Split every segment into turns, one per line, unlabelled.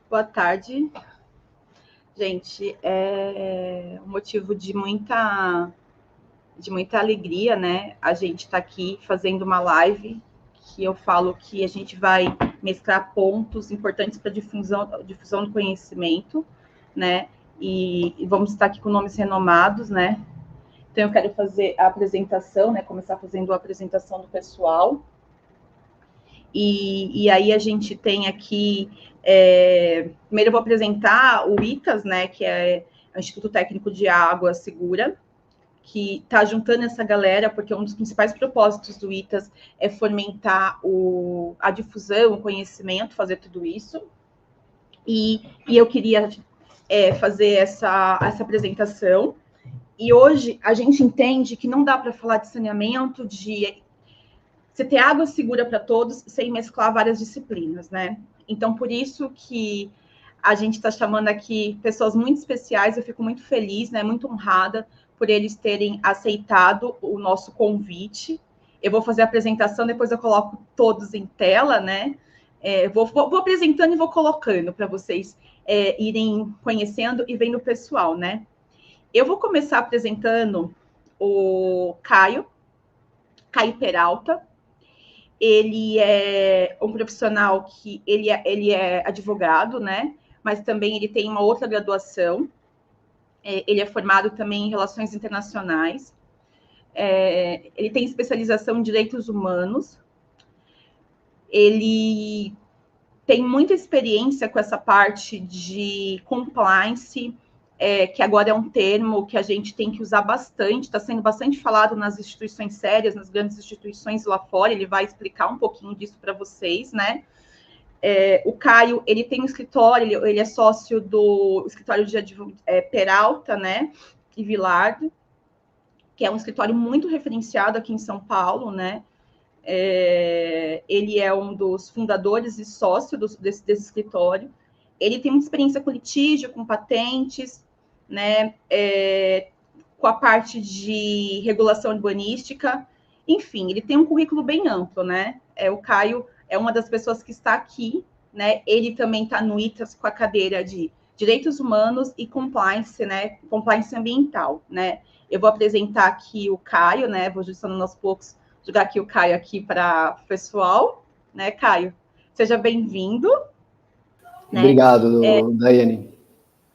Boa tarde. Gente, é um motivo de muita alegria, né? A gente está aqui fazendo uma live que eu falo que a gente vai mesclar pontos importantes para difusão do conhecimento, né? E vamos estar aqui com nomes renomados, né? Então eu quero fazer a apresentação, né? Começar fazendo a apresentação do pessoal. E aí a gente tem aqui, primeiro eu vou apresentar o ITAS, né, que é o Instituto Técnico de Água Segura, que está juntando essa galera, porque um dos principais propósitos do ITAS é fomentar a difusão, o conhecimento, fazer tudo isso. E eu queria fazer essa apresentação. E hoje a gente entende que não dá para falar de saneamento, de você ter água segura para todos, sem mesclar várias disciplinas, né? Então, por isso que a gente está chamando aqui pessoas muito especiais, eu fico muito feliz, né? Muito honrada por eles terem aceitado o nosso convite. Eu vou fazer a apresentação, depois eu coloco todos em tela, né? Vou apresentando e vou colocando para vocês irem conhecendo e vendo o pessoal, né? Eu vou começar apresentando o Caio Peralta. Ele é um profissional que ele é advogado, né? Mas também ele tem uma outra graduação. Ele é formado também em relações internacionais. Ele tem especialização em direitos humanos. Ele tem muita experiência com essa parte de compliance, que agora é um termo que a gente tem que usar bastante, está sendo bastante falado nas instituições sérias, nas grandes instituições lá fora, ele vai explicar um pouquinho disso para vocês, né? O Caio, ele tem um escritório, ele é sócio do escritório de Peralta, né, e Vilardo, que é um escritório muito referenciado aqui em São Paulo, né? Ele é um dos fundadores e sócio desse escritório. Ele tem muita experiência com litígio, com patentes, né? Com a parte de regulação urbanística. Enfim, ele tem um currículo bem amplo, né? O Caio é uma das pessoas que está aqui, né? Ele também está no ITAS com a cadeira de Direitos Humanos e Compliance, né? Compliance Ambiental, né? Eu vou apresentar aqui o Caio, né? Vou justamente aos poucos jogar aqui o Caio aqui para o pessoal, né, Caio? Seja bem-vindo.
Né? Obrigado, Daiane.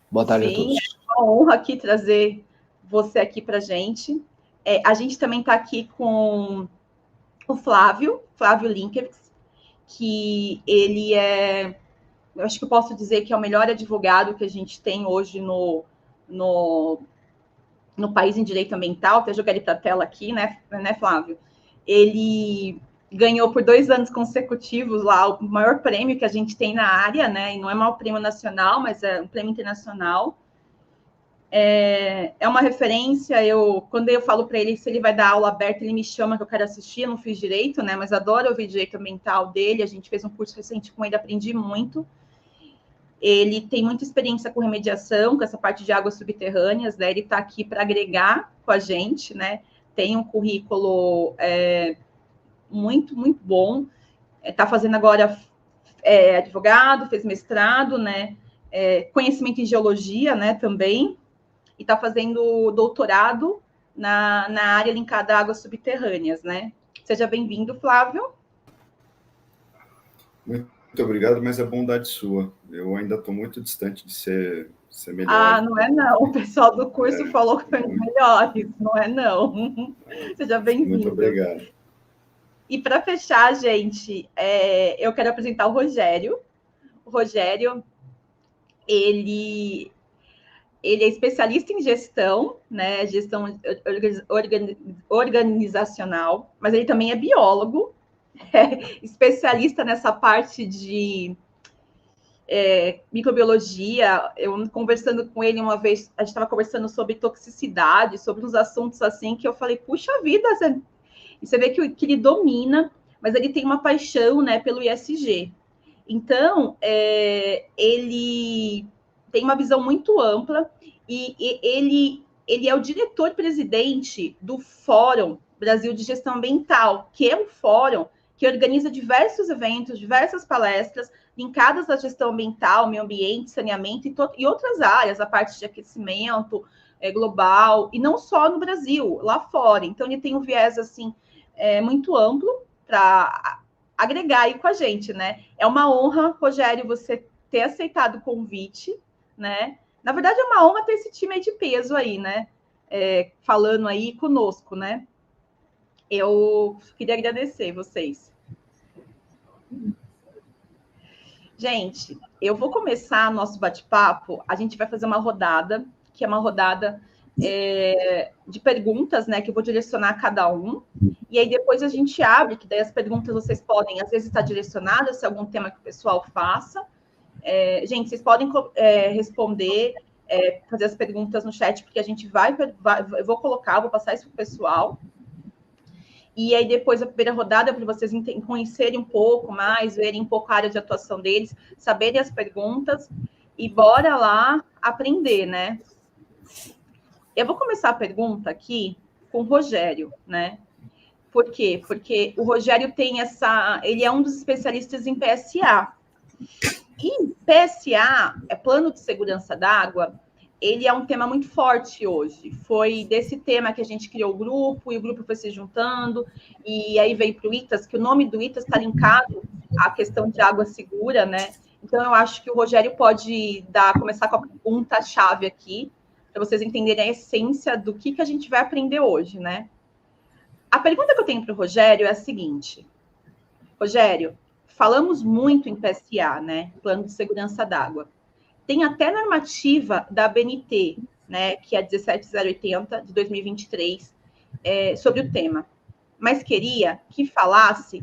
Boa tarde a todos.
É uma honra aqui trazer você aqui para a gente. A gente também está aqui com o Flávio Linkevitz, que ele eu acho que eu posso dizer que é o melhor advogado que a gente tem hoje no país em direito ambiental. Até jogar ele para a tela aqui, né, Flávio? Ele ganhou por 2 anos consecutivos lá o maior prêmio que a gente tem na área, né? E não é mais um prêmio nacional, mas é um prêmio internacional. É uma referência. Quando eu falo para ele se ele vai dar aula aberta, ele me chama que eu quero assistir. Eu não fiz direito, né? Mas adoro ouvir direito ambiental dele. A gente fez um curso recente com ele, aprendi muito. Ele tem muita experiência com remediação, com essa parte de águas subterrâneas, né? Ele está aqui para agregar com a gente, né? Tem um currículo muito, muito bom. Está fazendo agora advogado, fez mestrado, né? Conhecimento em geologia, né? Também. E está fazendo doutorado na área linkada a águas subterrâneas, né? Seja bem-vindo, Flávio.
Muito obrigado, mas é bondade sua. Eu ainda estou muito distante de ser melhor.
Ah, não é não. O pessoal do curso falou que foi melhores. Não é não. Seja bem-vindo.
Muito obrigado.
E para fechar, gente, eu quero apresentar o Rogério. O Rogério, ele é especialista em gestão, né? Gestão organizacional, mas ele também é biólogo, especialista nessa parte de microbiologia. Eu conversando com ele uma vez, a gente estava conversando sobre toxicidade, sobre uns assuntos assim, que eu falei, puxa vida, e você vê que ele domina, mas ele tem uma paixão, né, pelo ISG. Então, ele tem uma visão muito ampla e ele é o diretor-presidente do Fórum Brasil de Gestão Ambiental, que é um fórum que organiza diversos eventos, diversas palestras linkadas à gestão ambiental, meio ambiente, saneamento e outras áreas, a parte de aquecimento global, e não só no Brasil, lá fora. Então, ele tem um viés, assim, muito amplo para agregar aí com a gente, né? É uma honra, Rogério, você ter aceitado o convite, né? Na verdade, é uma honra ter esse time aí de peso aí, né? Falando aí conosco, né? Eu queria agradecer vocês. Gente, eu vou começar nosso bate-papo. A gente vai fazer uma rodada, que é uma rodada de perguntas, né? Que eu vou direcionar a cada um. E aí depois a gente abre, que daí as perguntas vocês podem, às vezes, estar direcionadas, se é algum tema que o pessoal faça. Gente, vocês podem responder, fazer as perguntas no chat, porque a gente eu vou colocar, vou passar isso para o pessoal. E aí, depois, a primeira rodada, para vocês conhecerem um pouco mais, verem um pouco a área de atuação deles, saberem as perguntas, e bora lá aprender, né? Eu vou começar a pergunta aqui com o Rogério, né? Por quê? Porque o Rogério tem ele é um dos especialistas em PSA. E PSA, Plano de Segurança da Água, ele é um tema muito forte hoje. Foi desse tema que a gente criou o grupo, e o grupo foi se juntando, e aí veio para o ITAS, que o nome do ITAS está linkado à questão de água segura, né? Então, eu acho que o Rogério pode começar com a pergunta-chave aqui, para vocês entenderem a essência do que a gente vai aprender hoje, né? A pergunta que eu tenho para o Rogério é a seguinte. Rogério, falamos muito em PSA, né? Plano de Segurança da Água. Tem até normativa da ABNT, né, que é a 17080 de 2023, sobre o tema. Mas queria que falasse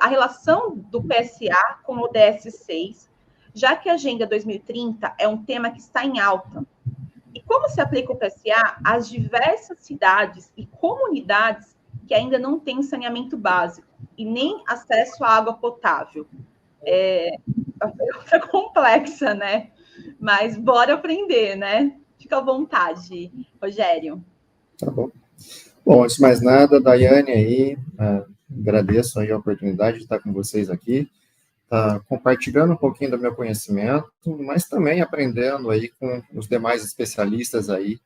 a relação do PSA com o ODS 6, já que a Agenda 2030 é um tema que está em alta. E como se aplica o PSA às diversas cidades e comunidades que ainda não têm saneamento básico e nem acesso à água potável? A pergunta complexa, né? Mas bora aprender, né? Fica à vontade, Rogério.
Tá bom. Bom, antes de mais nada, Daiane aí, agradeço aí a oportunidade de estar com vocês aqui, compartilhando um pouquinho do meu conhecimento, mas também aprendendo aí com os demais especialistas aí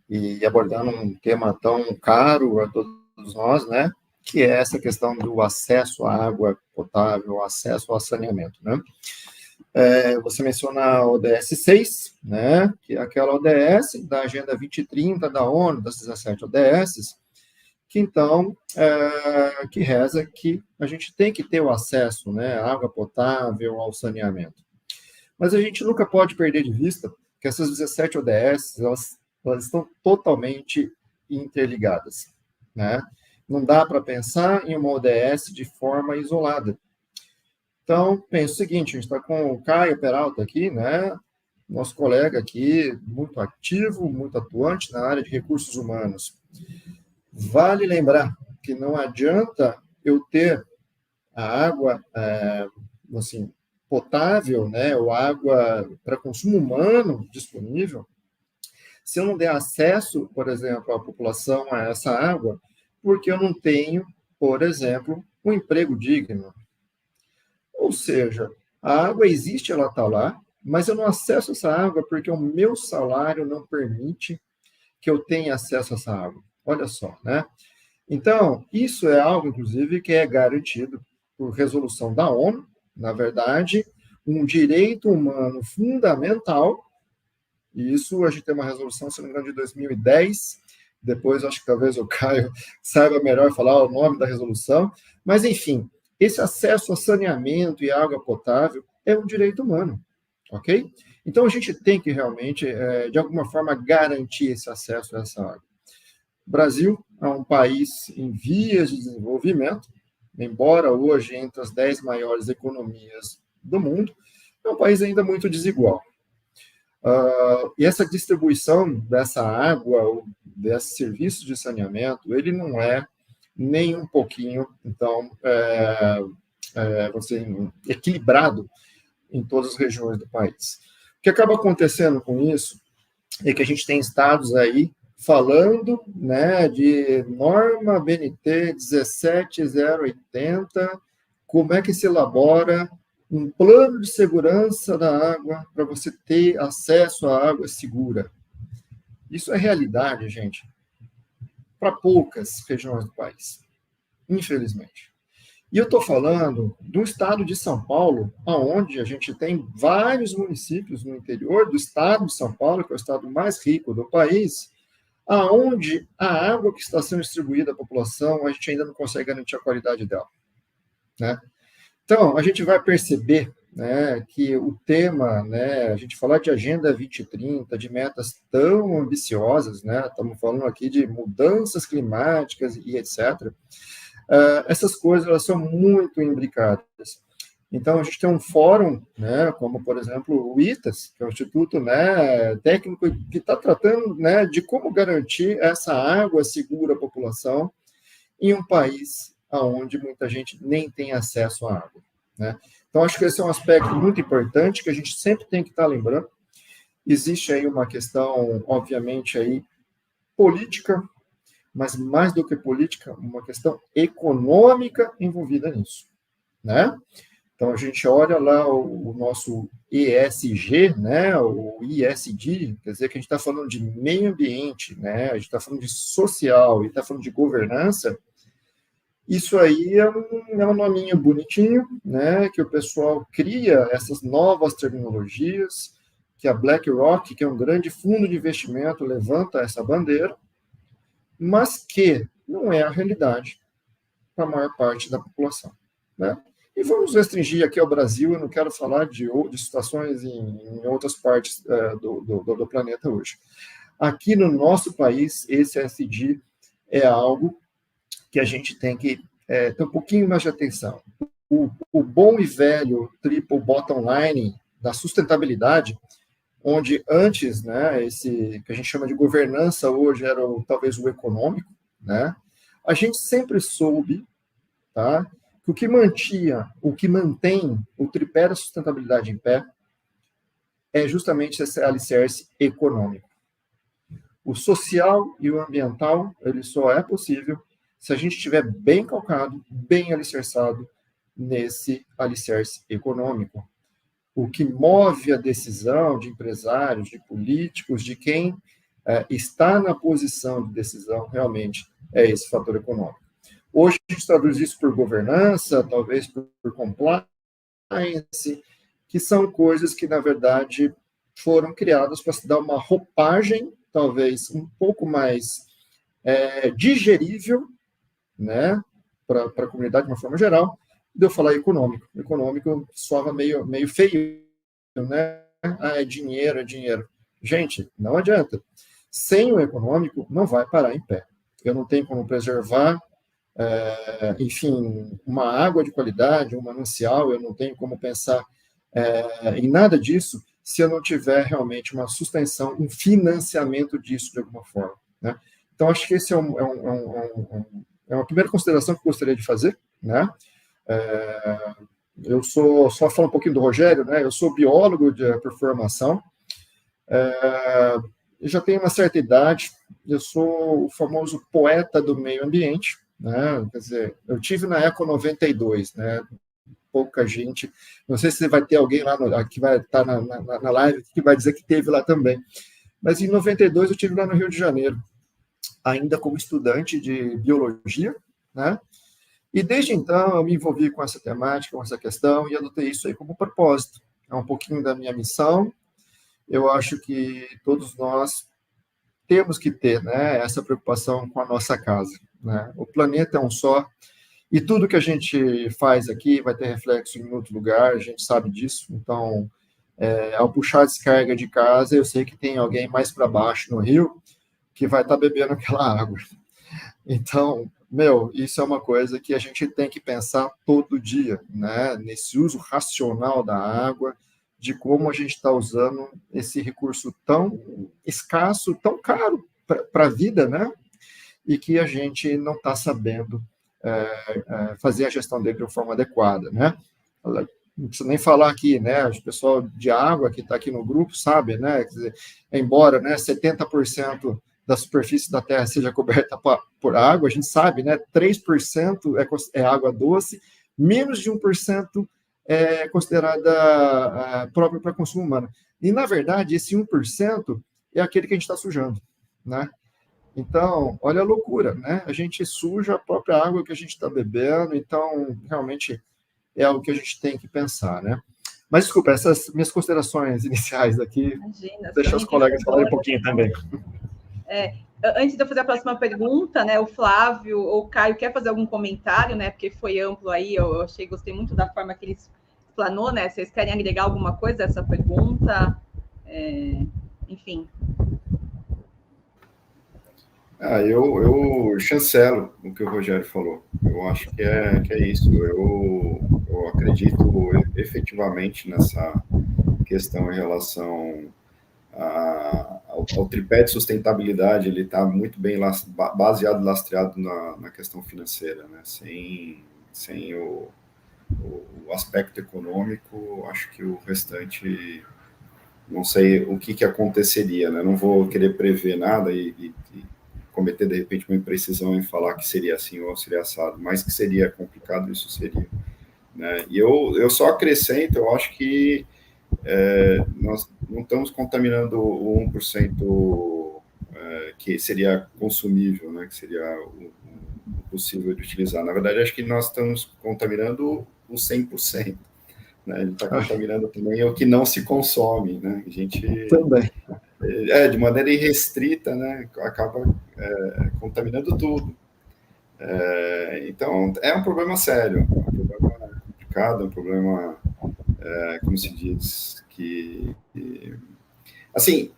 e abordando um tema tão caro a todos nós, né? Que é essa questão do acesso à água potável, acesso ao saneamento, né? Você menciona a ODS 6, né, que é aquela ODS da Agenda 2030 da ONU, das 17 ODSs, que então, que reza que a gente tem que ter o acesso, né, à água potável, ao saneamento. Mas a gente nunca pode perder de vista que essas 17 ODSs, elas estão totalmente interligadas, né? Não dá para pensar em uma ODS de forma isolada. Então, penso o seguinte, a gente está com o Caio Peralta aqui, né? Nosso colega aqui, muito ativo, muito atuante na área de recursos humanos. Vale lembrar que não adianta eu ter a água, assim, potável, né? Ou água para consumo humano disponível, se eu não der acesso, por exemplo, à população a essa água, porque eu não tenho, por exemplo, um emprego digno. Ou seja, a água existe, ela está lá, mas eu não acesso essa água porque o meu salário não permite que eu tenha acesso a essa água. Olha só, né? Então, isso é algo, inclusive, que é garantido por resolução da ONU, na verdade, um direito humano fundamental, e isso a gente tem uma resolução, se não me engano, de 2010, depois acho que talvez o Caio saiba melhor falar o nome da resolução, mas, enfim, esse acesso a saneamento e água potável é um direito humano, ok? Então, a gente tem que realmente, de alguma forma, garantir esse acesso a essa água. O Brasil é um país em vias de desenvolvimento, embora hoje entre as 10 maiores economias do mundo, é um país ainda muito desigual. E essa distribuição dessa água, ou desses serviços de saneamento, ele não é nem um pouquinho, então, equilibrado em todas as regiões do país. O que acaba acontecendo com isso é que a gente tem estados aí falando, né, de norma BNT 17080, como é que se elabora um plano de segurança da água para você ter acesso à água segura. Isso é realidade, gente, para poucas regiões do país, infelizmente. E eu estou falando do estado de São Paulo, onde a gente tem vários municípios no interior do estado de São Paulo, que é o estado mais rico do país, aonde a água que está sendo distribuída à população, a gente ainda não consegue garantir a qualidade dela, né? Então, a gente vai perceber, né, que o tema, né, a gente falar de Agenda 2030, de metas tão ambiciosas, né, estamos falando aqui de mudanças climáticas e etc., essas coisas elas são muito imbricadas. Então, a gente tem um fórum, né, como, por exemplo, o ITAS, que é o Instituto, né, Técnico, que está tratando, né, de como garantir essa água segura à população em um país onde muita gente nem tem acesso à água, né? Então, acho que esse é um aspecto muito importante que a gente sempre tem que estar lembrando. Existe aí uma questão, obviamente, aí, política, mas mais do que política, uma questão econômica envolvida nisso, né? Então, a gente olha lá o nosso ESG, né, o ISD, quer dizer que a gente está falando de meio ambiente, né, a gente está falando de social e está falando de governança. Isso aí é um nominho bonitinho, né, que o pessoal cria essas novas terminologias, que a BlackRock, que é um grande fundo de investimento, levanta essa bandeira, mas que não é a realidade para a maior parte da população, né? E vamos restringir aqui ao Brasil, eu não quero falar de situações em outras partes do planeta hoje. Aqui no nosso país, esse ESG é algo que a gente tem que ter um pouquinho mais de atenção. O bom e velho triple bottom line da sustentabilidade, onde antes, né, esse que a gente chama de governança, hoje era talvez o econômico, né? A gente sempre soube, tá, que o que mantém o tripé da sustentabilidade em pé é justamente esse alicerce econômico. O social e o ambiental, ele só é possível se a gente estiver bem calcado, bem alicerçado nesse alicerce econômico. O que move a decisão de empresários, de políticos, de quem está na posição de decisão, realmente, é esse fator econômico. Hoje a gente traduz isso por governança, talvez por compliance, que são coisas que, na verdade, foram criadas para se dar uma roupagem, talvez um pouco mais digerível, né, para a comunidade de uma forma geral, de eu falar econômico. Econômico soa meio feio, né? Ah, é dinheiro, é dinheiro. Gente, não adianta. Sem o econômico, não vai parar em pé. Eu não tenho como preservar, enfim, uma água de qualidade, um manancial, eu não tenho como pensar em nada disso se eu não tiver realmente uma sustentação, um financiamento disso de alguma forma, né? Então, acho que esse é uma primeira consideração que eu gostaria de fazer, né? Eu só falar um pouquinho do Rogério, né? Eu sou biólogo por formação, eu já tenho uma certa idade, eu sou o famoso poeta do meio ambiente, né? Quer dizer, eu tive na Eco 92, né? Pouca gente, não sei se vai ter alguém lá que vai estar na live que vai dizer que teve lá também, mas em 92 eu tive lá no Rio de Janeiro, ainda como estudante de biologia, né? E desde então eu me envolvi com essa temática, com essa questão, e adotei isso aí como propósito. É um pouquinho da minha missão. Eu acho que todos nós temos que ter, né, essa preocupação com a nossa casa, né? O planeta é um só, e tudo que a gente faz aqui vai ter reflexo em outro lugar, a gente sabe disso. Então, ao puxar a descarga de casa, eu sei que tem alguém mais para baixo no rio que vai estar bebendo aquela água. Então, isso é uma coisa que a gente tem que pensar todo dia, né? Nesse uso racional da água, de como a gente está usando esse recurso tão escasso, tão caro para a vida, né? E que a gente não está sabendo fazer a gestão dele de uma forma adequada, né? Não precisa nem falar aqui, né? O pessoal de água que está aqui no grupo sabe, né? Quer dizer, embora, né, 70% da superfície da Terra seja coberta por água, a gente sabe, né? 3% é água doce, menos de 1% é considerada própria para consumo humano. E, na verdade, esse 1% é aquele que a gente está sujando, né? Então, olha a loucura, né? A gente suja a própria água que a gente está bebendo, então, realmente, é algo que a gente tem que pensar, né? Mas, desculpa, essas minhas considerações iniciais aqui,
Imagina,
deixar os colegas falarem um pouquinho também.
Antes de eu fazer a próxima pergunta, né, o Flávio ou o Caio quer fazer algum comentário, né, porque foi amplo aí, eu gostei muito da forma que ele explanou, né, vocês querem agregar alguma coisa a essa pergunta? Enfim.
Eu chancelo o que o Rogério falou. Eu acho que é isso. Eu acredito efetivamente nessa questão em relação ao tripé de sustentabilidade. Ele está muito bem baseado, lastreado na questão financeira, né? Sem o aspecto econômico, acho que o restante, não sei o que aconteceria, né? Não vou querer prever nada e cometer, de repente, uma imprecisão em falar que seria assim ou seria assado, mas que seria complicado, isso seria, né? E eu só acrescento, eu acho que nós não estamos contaminando o 1% que seria consumível, né? Que seria o possível de utilizar. Na verdade, acho que nós estamos contaminando o 100%. Né? A gente está contaminando também o que não se consome, né? A gente
também
de maneira irrestrita, né? Acaba contaminando tudo. Então é um problema sério, um problema complicado, um problema, como se diz, que assim,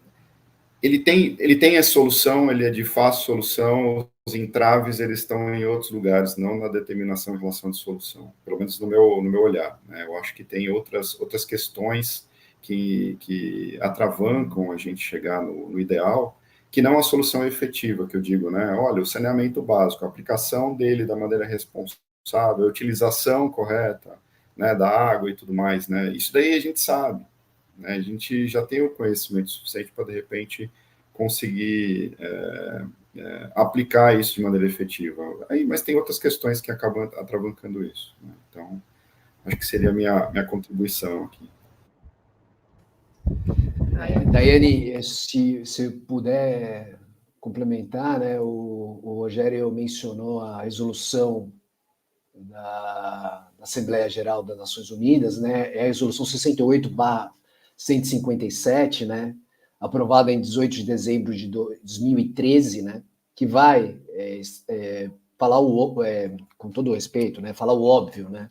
ele tem a solução, ele é de fácil solução. Os entraves, eles estão em outros lugares, não na determinação em relação de solução, pelo menos no meu olhar, né? Eu acho que tem outras questões que atravancam a gente chegar no ideal, que não a solução efetiva, que eu digo, né? Olha, o saneamento básico, a aplicação dele da maneira responsável, a utilização correta, né, da água e tudo mais, né? Isso daí a gente sabe, né? A gente já tem o conhecimento suficiente para, de repente, conseguir aplicar isso de maneira efetiva. Mas tem outras questões que acabam atravancando isso, né? Então, acho que seria a minha contribuição aqui.
Daiane, se puder complementar, né, o Rogério mencionou a resolução da Assembleia Geral das Nações Unidas, né, é a resolução 68/157, né, aprovada em 18 de dezembro de 2013, né, que vai falar com todo o respeito, né, falar o óbvio, né,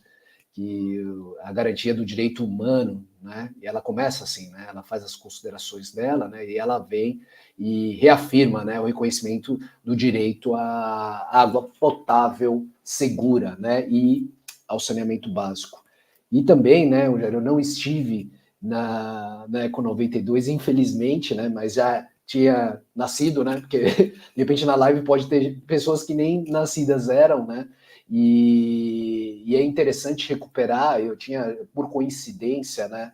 que a garantia do direito humano, né, e ela começa assim, né, ela faz as considerações dela, né, e ela vem e reafirma, né, o reconhecimento do direito à água potável segura, né, e ao saneamento básico. E também, né, eu não estive na Eco 92, infelizmente, né, mas já tinha nascido, né, porque de repente na live pode ter pessoas que nem nascidas eram, né, e é interessante recuperar. Eu tinha, por coincidência, né,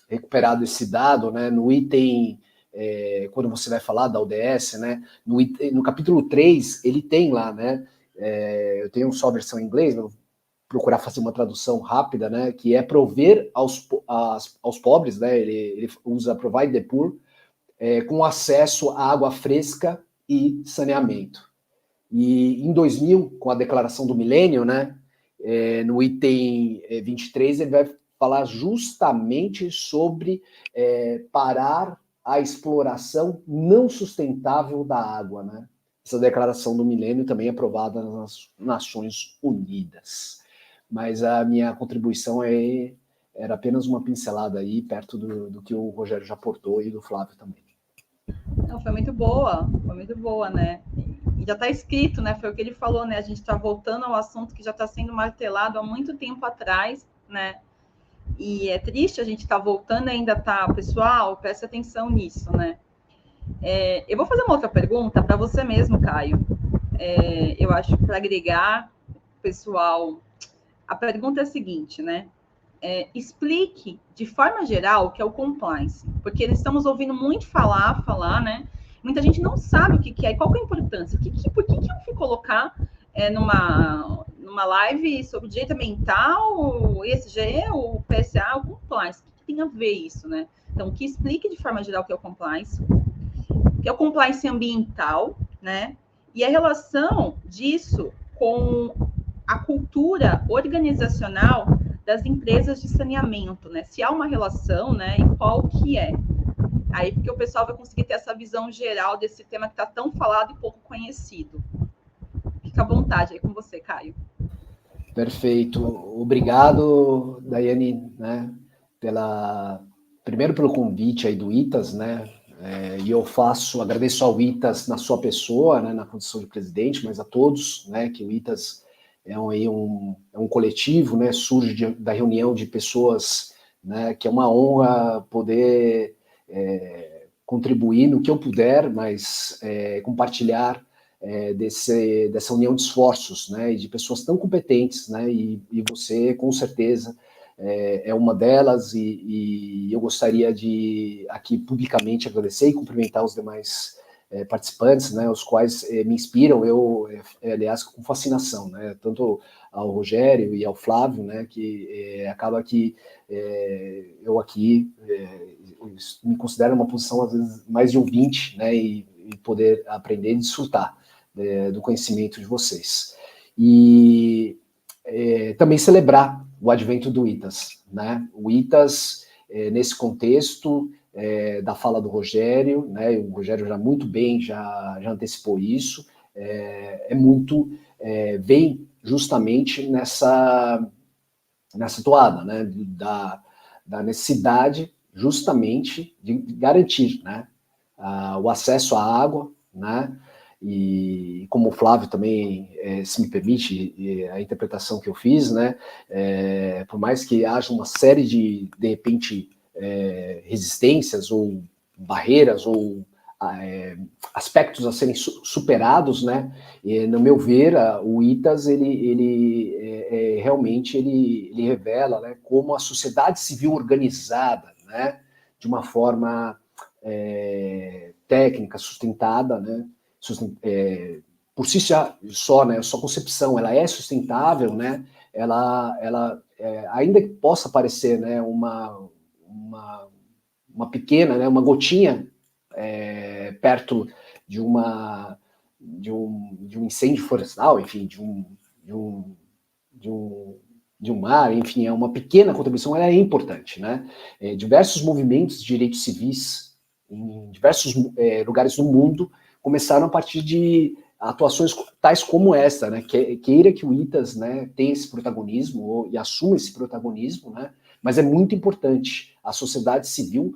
recuperado esse dado, né, no item, quando você vai falar da ODS, né, no capítulo 3, ele tem lá, né, eu tenho só a versão em inglês, vou procurar fazer uma tradução rápida, né, que é prover aos pobres, né, ele usa provide the poor, com acesso à água fresca e saneamento. E em 2000, com a declaração do milênio, né, no item 23, ele vai falar justamente sobre parar a exploração não sustentável da água, né? Essa declaração do milênio também é aprovada nas Nações Unidas. Mas a minha contribuição era apenas uma pincelada aí, perto do que o Rogério já aportou e do Flávio também.
Não, foi muito boa, né? E já está escrito, né? Foi o que ele falou, né? A gente está voltando ao assunto que já está sendo martelado há muito tempo atrás, né? E é triste a gente estar voltando, ainda tá, pessoal, presta atenção nisso, né? Eu vou fazer uma outra pergunta para você mesmo, Caio. Eu acho para agregar, pessoal, a pergunta é a seguinte, né? Explique de forma geral o que é o compliance, porque estamos ouvindo muito falar, né? Muita gente não sabe o que é e qual que é a importância. Por que eu fui colocar numa live sobre direito ambiental, o ESG, o PSA, o compliance? O que tem a ver isso, né? Então, que explique de forma geral o que é o compliance, que é o compliance ambiental, né? E a relação disso com a cultura organizacional das empresas de saneamento, né? Se há uma relação, né? E qual que é? Aí, porque o pessoal vai conseguir ter essa visão geral desse tema que está tão falado e pouco conhecido. Fica à vontade aí com você, Caio.
Perfeito. Obrigado, Daiane, né, primeiro pelo convite aí do ITAS, né, e eu agradeço ao ITAS na sua pessoa, né, na condição de presidente, mas a todos, né, que o ITAS é um coletivo, né, surge da reunião de pessoas, né, que é uma honra poder contribuir no que eu puder, mas compartilhar dessa união de esforços, né, e de pessoas tão competentes, né, e você, com certeza, é uma delas, e eu gostaria de, aqui, publicamente agradecer e cumprimentar os demais participantes, né, os quais me inspiram, aliás, com fascinação, né, tanto ao Rogério e ao Flávio, né, que acaba que eu aqui me considero uma posição, às vezes, mais de ouvinte, né, e poder aprender e desfrutar do conhecimento de vocês. E também celebrar o advento do ITAS, né? O ITAS, nesse contexto da fala do Rogério, né? O Rogério já muito bem já antecipou isso, vem justamente nessa toada, né? Da necessidade justamente de garantir, né, o acesso à água, né, e como o Flávio também, se me permite, a interpretação que eu fiz, né, por mais que haja uma série de repente, resistências ou barreiras ou aspectos a serem superados, né, no meu ver, o ITAS, realmente ele revela, né, como a sociedade civil organizada, né, de uma forma técnica, sustentada, né, por si só, né, sua concepção, ela é sustentável, né, ela ainda que possa parecer, né, uma pequena, né, uma gotinha perto de um incêndio florestal, enfim, de um mar, enfim, é uma pequena contribuição, ela é importante, né? Diversos movimentos de direitos civis em diversos lugares do mundo começaram a partir de atuações tais como essa, né? Queira que o ITAS, né, tenha esse protagonismo e assuma esse protagonismo, né? Mas é muito importante a sociedade civil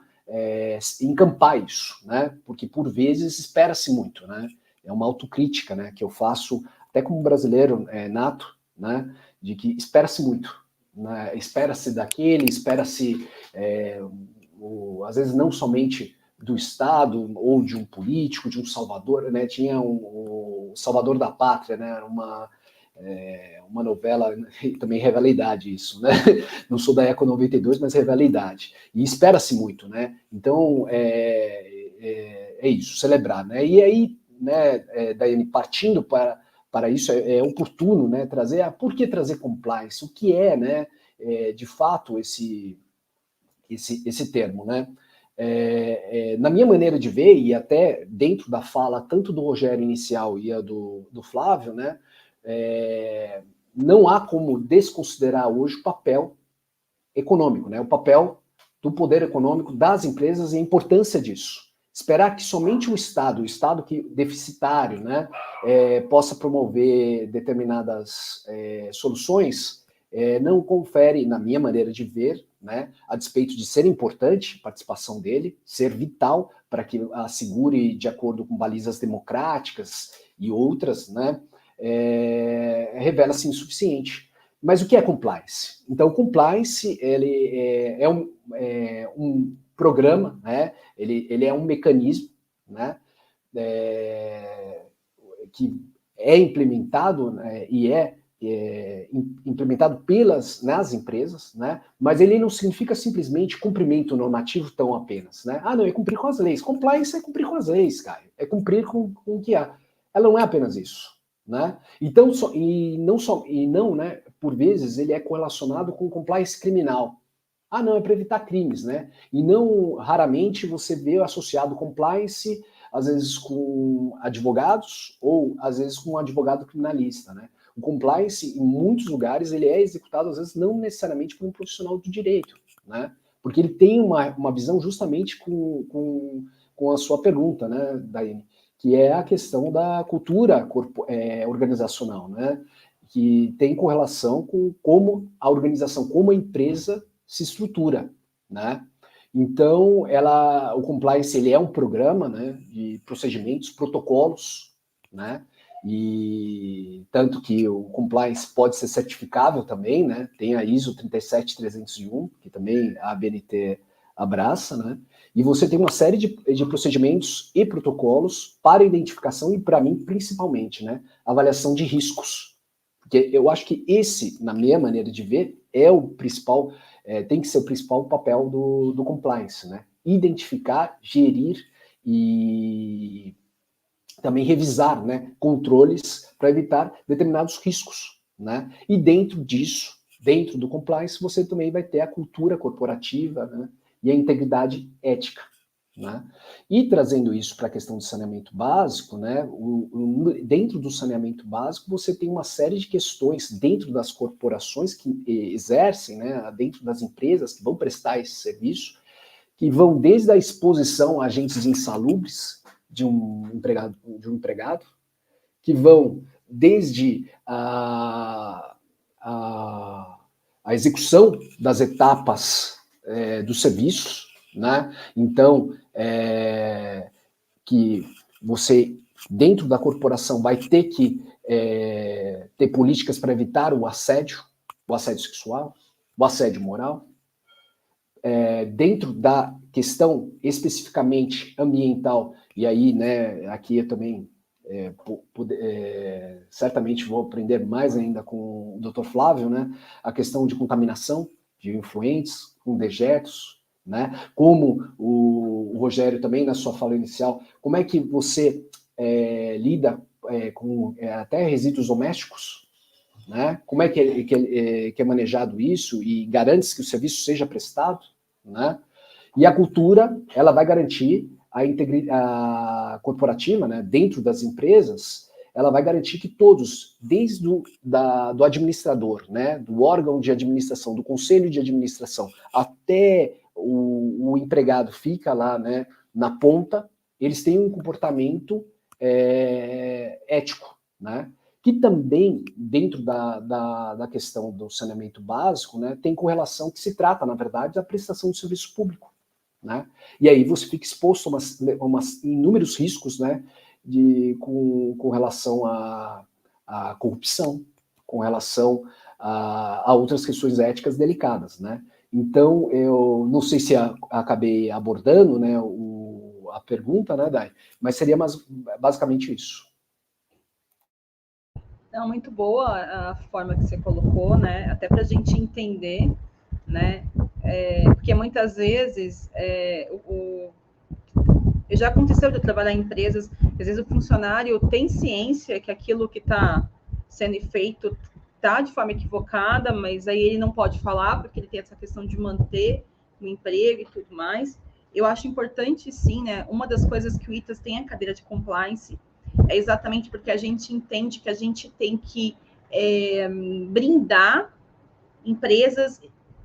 encampar isso, né? Porque por vezes espera-se muito, né? É uma autocrítica, né, que eu faço até como brasileiro nato, né, de que espera-se muito, né? Espera-se daquele, espera-se às vezes não somente do Estado ou de um político, de um salvador, né? Tinha o Salvador da Pátria, né? Uma novela, também revela a idade isso, né? Não sou da Eco 92, mas revela a idade. E espera-se muito, né? Então, é isso, celebrar, né? E aí, né, Daiane, partindo para isso, é oportuno, né, trazer, por que trazer compliance? O que é, né, de fato, esse termo, né? Na minha maneira de ver, e até dentro da fala tanto do Rogério inicial e a do Flávio, né, não há como desconsiderar hoje o papel econômico, né, o papel do poder econômico das empresas e a importância disso. Esperar que somente o Estado que deficitário, né, possa promover determinadas soluções, não confere, na minha maneira de ver, né, a despeito de ser importante a participação dele, ser vital para que assegure de acordo com balizas democráticas e outras, né, revela-se insuficiente. Mas o que é compliance? Então, o compliance ele é um programa, né, ele é um mecanismo, né, que é implementado, né, e implementado nas empresas, né? Mas ele não significa simplesmente cumprimento normativo tão apenas, né? Ah, não, é cumprir com as leis. Compliance é cumprir com as leis, cara. É cumprir com o que há. Ela não é apenas isso, né? Então, né? Por vezes ele é correlacionado com compliance criminal. Ah, não, é para evitar crimes, né? E não raramente você vê associado compliance, às vezes com advogados ou às vezes com um advogado criminalista, né? O compliance, em muitos lugares, ele é executado, às vezes, não necessariamente por um profissional do direito, né? Porque ele tem uma visão justamente com a sua pergunta, né, Daiane, que é a questão da cultura organizacional, né? Que tem correlação com como a organização, como a empresa se estrutura, né? Então, o compliance, ele é um programa, né, de procedimentos, protocolos, né? E tanto que o compliance pode ser certificável também, né? Tem a ISO 37301, que também a ABNT abraça, né? E você tem uma série de procedimentos e protocolos para identificação e, para mim, principalmente, né, avaliação de riscos. Porque eu acho que esse, na minha maneira de ver, é o principal, tem que ser o principal papel do compliance, né? Identificar, gerir e também revisar, né, controles para evitar determinados riscos, né? E dentro disso, dentro do compliance, você também vai ter a cultura corporativa, né, e a integridade ética, né? E trazendo isso para a questão do saneamento básico, né, dentro do saneamento básico você tem uma série de questões dentro das corporações que exercem, né, dentro das empresas que vão prestar esse serviço, que vão desde a exposição a agentes insalubres de um empregado, que vão desde a execução das etapas dos serviços, né? Então, que você, dentro da corporação, vai ter que ter políticas para evitar o assédio sexual, o assédio moral, dentro da questão especificamente ambiental, e aí, né, aqui eu também certamente vou aprender mais ainda com o Dr. Flávio, né, a questão de contaminação de influentes com dejetos, né, como o Rogério também na sua fala inicial, como é que você lida com até resíduos domésticos, né, como é que é manejado isso e garante que o serviço seja prestado, né? E a cultura, ela vai garantir a corporativa, né, dentro das empresas, ela vai garantir que todos, desde do administrador, né, do órgão de administração, do conselho de administração, até o empregado fica lá, né, na ponta, eles têm um comportamento ético, né? Que também, dentro da questão do saneamento básico, né, tem correlação que se trata, na verdade, da prestação de serviço público, né? E aí você fica exposto a inúmeros riscos, né, com relação à corrupção, com relação a outras questões éticas delicadas, né? Então, eu não sei se acabei abordando, né, a pergunta, né, Dai, mas seria basicamente isso.
Não, muito boa a forma que você colocou, né? Até para a gente entender, né? Porque muitas vezes já aconteceu de eu trabalhar em empresas, às vezes o funcionário tem ciência que aquilo que está sendo feito está de forma equivocada, mas aí ele não pode falar porque ele tem essa questão de manter o emprego e tudo mais. Eu acho importante, sim, né? Uma das coisas que o ITAS tem a cadeira de compliance é exatamente porque a gente entende que a gente tem que brindar empresas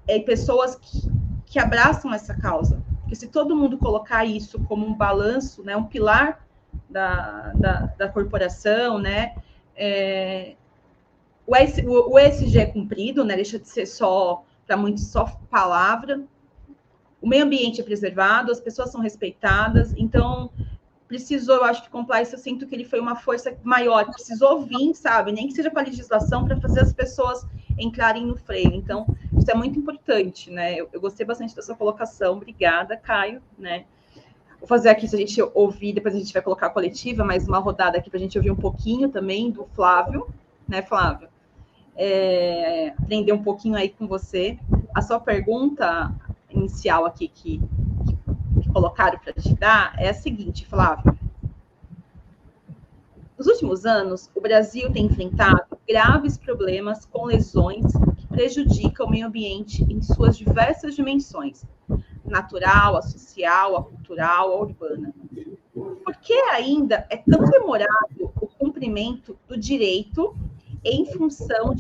e pessoas que abraçam essa causa. Porque se todo mundo colocar isso como um balanço, né, um pilar da corporação, né, o ESG é cumprido, né, deixa de ser para muitos, só palavra. O meio ambiente é preservado, as pessoas são respeitadas, então precisou, eu acho que compliance, eu sinto que ele foi uma força maior, precisou vir, sabe, nem que seja com a legislação, para fazer as pessoas entrarem no freio. Então, isso é muito importante, né? Eu gostei bastante da sua colocação, obrigada, Caio, né? Vou fazer aqui, se a gente ouvir, depois a gente vai colocar a coletiva, mais uma rodada aqui para a gente ouvir um pouquinho também do Flávio, né, Flávio? aprender um pouquinho aí com você. A sua pergunta inicial aqui que colocaram para te dar é a seguinte, Flávio. Nos últimos anos, o Brasil tem enfrentado graves problemas com lesões que prejudicam o meio ambiente em suas diversas dimensões, natural, a social, a cultural, a urbana. Por que ainda é tão demorado o cumprimento do direito em função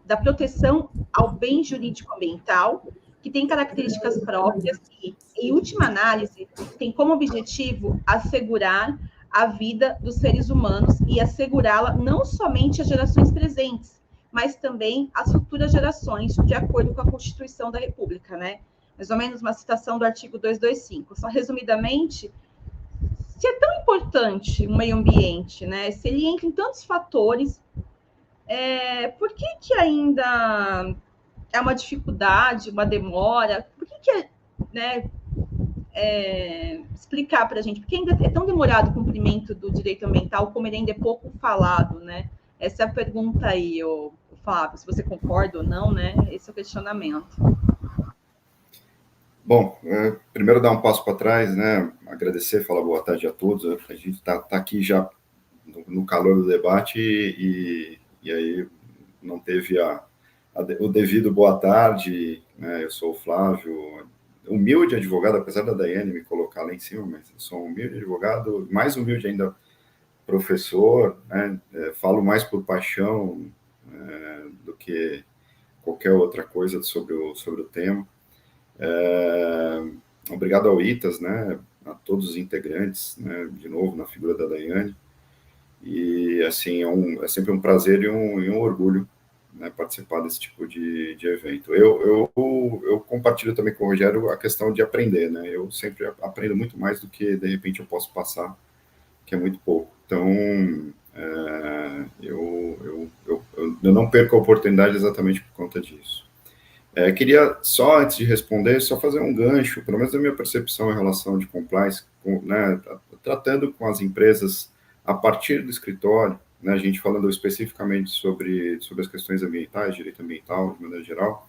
da proteção ao bem jurídico ambiental, que tem características próprias e, em última análise, tem como objetivo assegurar a vida dos seres humanos e assegurá-la não somente às gerações presentes, mas também às futuras gerações, de acordo com a Constituição da República, né? Mais ou menos uma citação do artigo 225. Só resumidamente, se é tão importante o meio ambiente, né? Se ele entra em tantos fatores, por que ainda é uma dificuldade, uma demora? Por que né, explicar para a gente, porque ainda é tão demorado o cumprimento do direito ambiental, como ele ainda é pouco falado, né? Essa é a pergunta aí, Flávio, se você concorda ou não, né? Esse é o questionamento.
Bom, primeiro dar um passo para trás, né? Agradecer, falar boa tarde a todos. A gente está aqui já no calor do debate e aí não teve o devido boa tarde, né? Eu sou o Flávio, humilde advogado, apesar da Daiane me colocar lá em cima, mas eu sou um humilde advogado, mais humilde ainda professor, né? Falo mais por paixão do que qualquer outra coisa sobre o tema. Obrigado ao ITAS, né? A todos os integrantes, né? De novo, na figura da Daiane. E, assim, é sempre um prazer e um orgulho, né, participar desse tipo de evento. Eu compartilho também com o Rogério a questão de aprender, né? Eu sempre aprendo muito mais do que, de repente, eu posso passar, que é muito pouco. Então, eu não perco a oportunidade exatamente por conta disso. Queria só, antes de responder, só fazer um gancho, pelo menos da minha percepção em relação de compliance, né, tratando com as empresas a partir do escritório, né, a gente falando especificamente sobre as questões ambientais, direito ambiental, de maneira geral,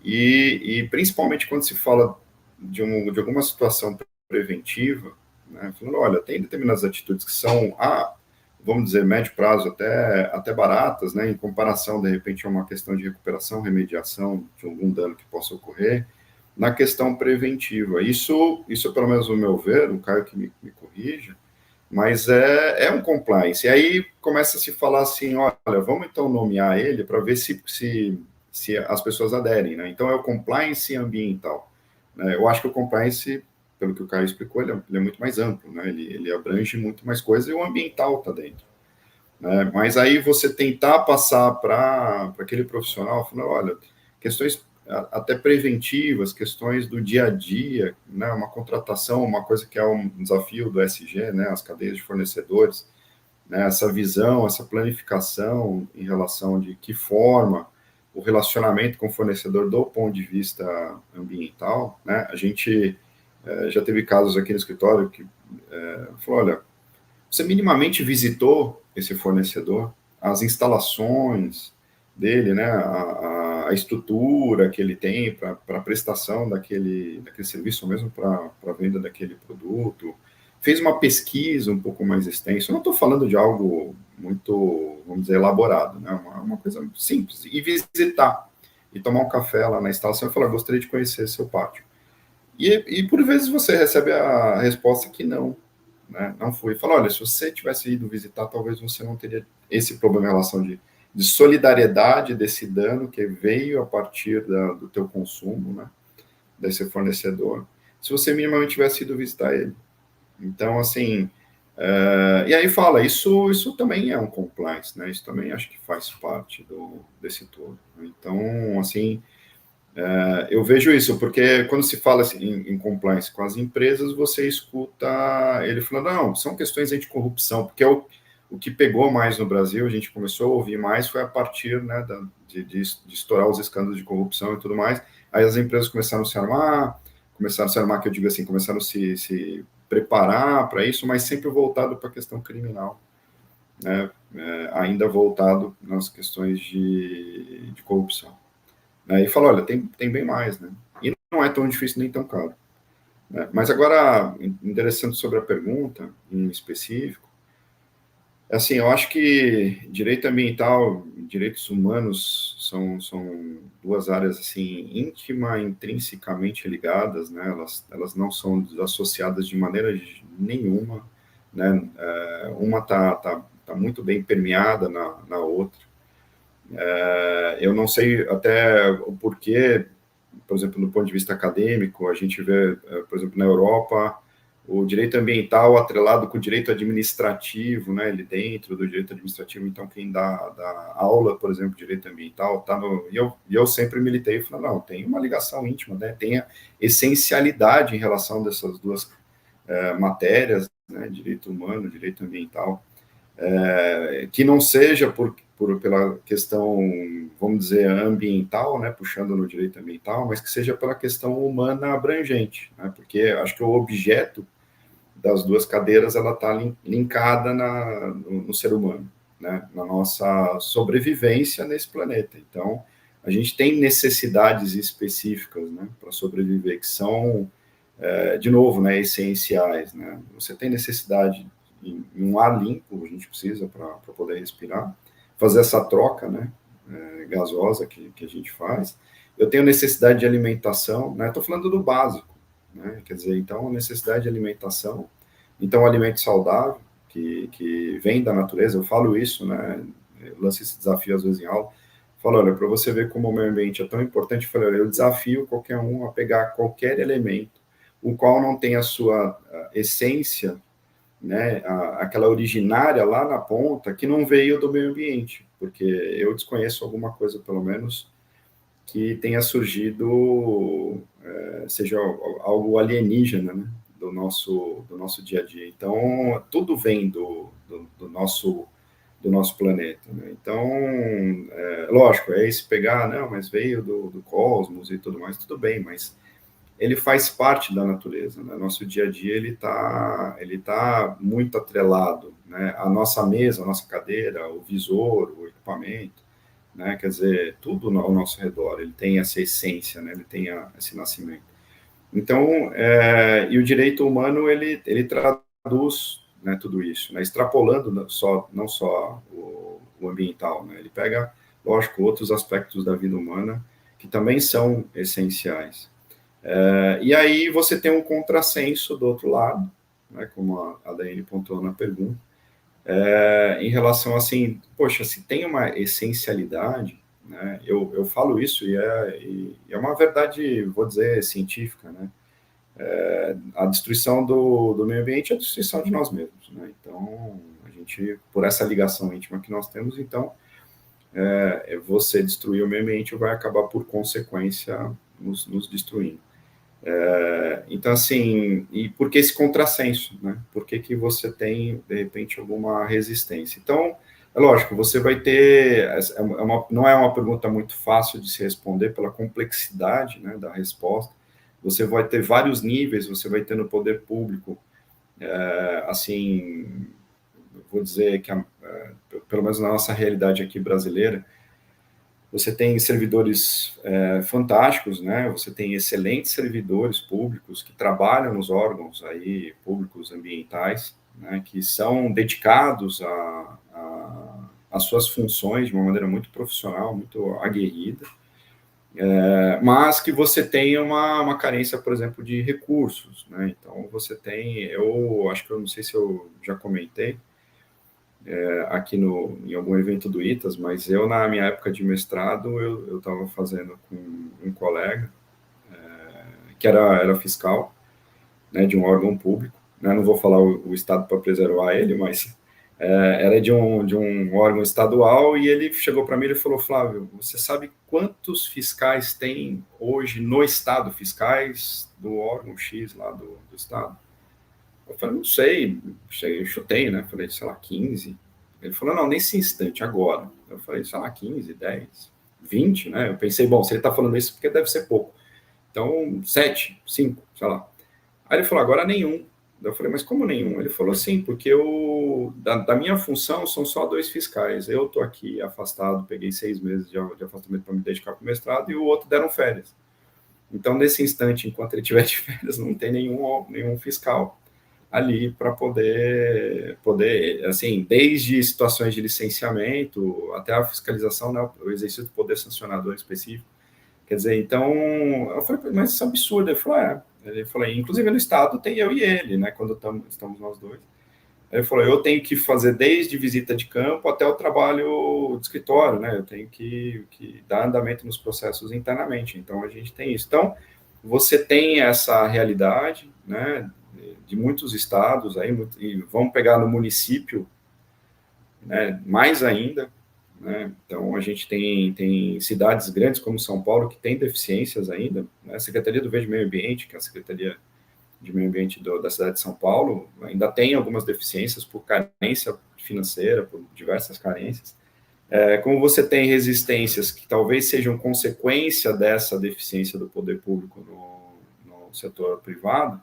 e principalmente quando se fala de alguma situação preventiva, né, falando, olha, tem determinadas atitudes que são, vamos dizer, médio prazo, até baratas, né, em comparação, de repente, a uma questão de recuperação, remediação de algum dano que possa ocorrer, na questão preventiva. Isso pelo menos no meu ver, o Caio que me corrija, mas é um compliance. E aí começa a se falar assim, olha, vamos então nomear ele para ver se as pessoas aderem, né? Então é o compliance ambiental. Eu acho que o compliance, pelo que o Caio explicou, ele é muito mais amplo, né? Ele abrange muito mais coisas e o ambiental está dentro, né? Mas aí você tentar passar para aquele profissional, falando, olha, questões até preventivas, questões do dia a dia, né? Uma contratação, uma coisa que é um desafio do SG, né? As cadeias de fornecedores, né? Essa visão, essa planificação em relação de que forma o relacionamento com o fornecedor do ponto de vista ambiental, né? A gente já teve casos aqui no escritório que falou, olha, você minimamente visitou esse fornecedor, as instalações dele, né, a estrutura que ele tem para a prestação daquele serviço, mesmo para a venda daquele produto, fez uma pesquisa um pouco mais extensa. Eu não estou falando de algo muito, vamos dizer, elaborado, né, uma coisa simples, e visitar, e tomar um café lá na instalação e falar, gostaria de conhecer seu pátio. E por vezes você recebe a resposta que não, né? Não foi. Fala, olha, se você tivesse ido visitar, talvez você não teria esse problema em relação de solidariedade desse dano que veio a partir do teu consumo, né? Desse fornecedor, se você minimamente tivesse ido visitar ele. Então, assim, e aí fala, isso também é um compliance, né? Isso também acho que faz parte desse todo. Então, assim, eu vejo isso, porque quando se fala assim, em compliance com as empresas, você escuta ele falando, não, são questões anticorrupção, porque o que pegou mais no Brasil, a gente começou a ouvir mais, foi a partir, né, de estourar os escândalos de corrupção e tudo mais, aí as empresas começaram a se armar, que eu digo assim, começaram a se preparar para isso, mas sempre voltado para a questão criminal, né, ainda voltado nas questões de corrupção. E falou, olha, tem bem mais, né? E não é tão difícil nem tão caro. Né? Mas agora, interessante sobre a pergunta, em específico, assim, eu acho que direito ambiental e direitos humanos são duas áreas, assim, intrinsecamente ligadas, né? Elas não são desassociadas de maneira nenhuma, né? Uma tá muito bem permeada na outra. Eu não sei até o porquê, por exemplo, do ponto de vista acadêmico, a gente vê, por exemplo, na Europa, o direito ambiental atrelado com o direito administrativo, né, ele dentro do direito administrativo, então quem dá aula, por exemplo, de direito ambiental, tá no, e eu sempre militei e falei, não, tem uma ligação íntima, né, tem a essencialidade em relação dessas duas matérias, né, direito humano, direito ambiental, que não seja pela questão, vamos dizer, ambiental, né, puxando no direito ambiental, mas que seja pela questão humana abrangente, né, porque acho que o objeto das duas cadeiras, ela está linkada no ser humano, né, na nossa sobrevivência nesse planeta. Então, a gente tem necessidades específicas, né, para sobreviver, que são, de novo, né, essenciais, né. Você tem necessidade em um ar limpo, a gente precisa para poder respirar, fazer essa troca, né, gasosa que a gente faz. Eu tenho necessidade de alimentação, né, estou falando do básico, né, quer dizer, então, necessidade de alimentação, então, alimento saudável, que vem da natureza, eu falo isso, né, eu lanço esse desafio às vezes em aula, falo, olha, para você ver como o meio ambiente é tão importante, eu falo, olha, eu desafio qualquer um a pegar qualquer elemento, o qual não tem a sua essência, né, aquela originária lá na ponta, que não veio do meio ambiente, porque eu desconheço alguma coisa, pelo menos, que tenha surgido, seja algo alienígena, né, do nosso dia a dia. Então, tudo vem do nosso planeta, né? Então, lógico, é esse pegar, não, mas veio do cosmos e tudo mais, tudo bem, mas ele faz parte da natureza, né? Nosso dia a dia, ele tá muito atrelado, né? A nossa mesa, a nossa cadeira, o visor, o equipamento, né? Quer dizer, tudo ao nosso redor, ele tem essa essência, né? Ele tem esse nascimento. Então, e o direito humano, ele traduz, né, tudo isso, né? Extrapolando não só o ambiental, né? Ele pega, lógico, outros aspectos da vida humana que também são essenciais. E aí você tem um contrassenso do outro lado, né, como a Daiane pontuou na pergunta, em relação assim, poxa, se tem uma essencialidade, né, eu falo isso e é uma verdade, vou dizer, científica, né, a destruição do meio ambiente é a destruição de nós mesmos, né, então, a gente, por essa ligação íntima que nós temos, então, você destruir o meio ambiente vai acabar, por consequência, nos destruindo. Então, assim, e por que esse contrassenso, né? Por que você tem, de repente, alguma resistência? Então, é lógico, você vai ter, não é uma pergunta muito fácil de se responder pela complexidade, né, da resposta. Você vai ter vários níveis, você vai ter no poder público, assim, vou dizer que, pelo menos na nossa realidade aqui brasileira, você tem servidores fantásticos, né? Você tem excelentes servidores públicos que trabalham nos órgãos aí públicos ambientais, né? Que são dedicados às suas funções de uma maneira muito profissional, muito aguerrida, mas que você tem uma carência, por exemplo, de recursos, né? Então você tem, eu acho que eu não sei se eu já comentei, aqui em algum evento do ITAS, mas eu, na minha época de mestrado, eu estava fazendo com um colega, que era fiscal, né, de um órgão público, né, não vou falar o estado para preservar ele, mas era de um órgão estadual, e ele chegou para mim e falou, Flávio, você sabe quantos fiscais tem hoje no estado, fiscais do órgão X lá do estado? Eu falei, não sei, eu chutei, né? Falei, sei lá, 15. Ele falou, não, nesse instante, agora. Eu falei, sei lá, 15, 10, 20, né? Eu pensei, bom, se ele tá falando isso, porque deve ser pouco. Então, 7, 5, sei lá. Aí ele falou, agora nenhum, Eu falei, mas como nenhum? Ele falou, sim, porque da minha função são só 2 fiscais. Eu estou aqui afastado, peguei 6 meses de afastamento para me dedicar para o mestrado, e o outro deram férias. Então, nesse instante, enquanto ele estiver de férias, não tem nenhum fiscal ali para poder, assim, desde situações de licenciamento até a fiscalização, né, o exercício do poder sancionador específico. Quer dizer, então, eu falei, mas isso é absurdo. Ele falou, inclusive no Estado tem eu e ele, né, quando estamos nós dois. Ele falou, eu tenho que fazer desde visita de campo até o trabalho de escritório, né, eu tenho que dar andamento nos processos internamente, então a gente tem isso. Então, você tem essa realidade, né, de muitos estados, aí, e vamos pegar no município, né, mais ainda, né? Então, a gente tem cidades grandes como São Paulo que tem deficiências ainda, né? A Secretaria do Verde Meio Ambiente, que é a Secretaria de Meio Ambiente da cidade de São Paulo, ainda tem algumas deficiências por carência financeira, por diversas carências. Como você tem resistências que talvez sejam consequência dessa deficiência do poder público no setor privado,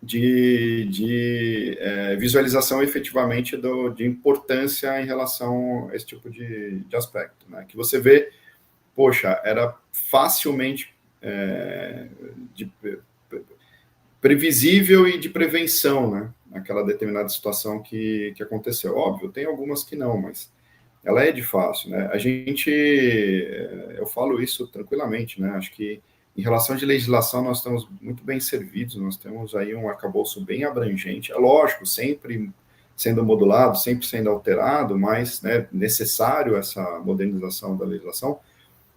de visualização efetivamente de importância em relação a esse tipo de aspecto, né? Que você vê, poxa, era facilmente previsível e de prevenção, né? Aquela determinada situação que aconteceu. Óbvio, tem algumas que não, mas ela é de fácil, né? Eu falo isso tranquilamente, né? Acho que em relação de legislação, nós estamos muito bem servidos, nós temos aí um arcabouço bem abrangente, é lógico, sempre sendo modulado, sempre sendo alterado, mas, né, necessário essa modernização da legislação,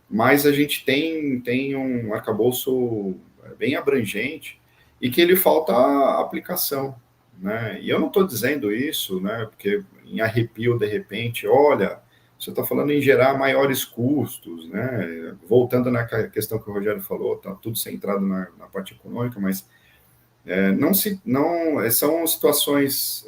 mas a gente tem um arcabouço bem abrangente e que ele falta a aplicação, né? E eu não estou dizendo isso, né, porque em arrepio, de repente, olha, você está falando em gerar maiores custos, né? Voltando na questão que o Rogério falou, está tudo centrado na parte econômica, mas não são situações,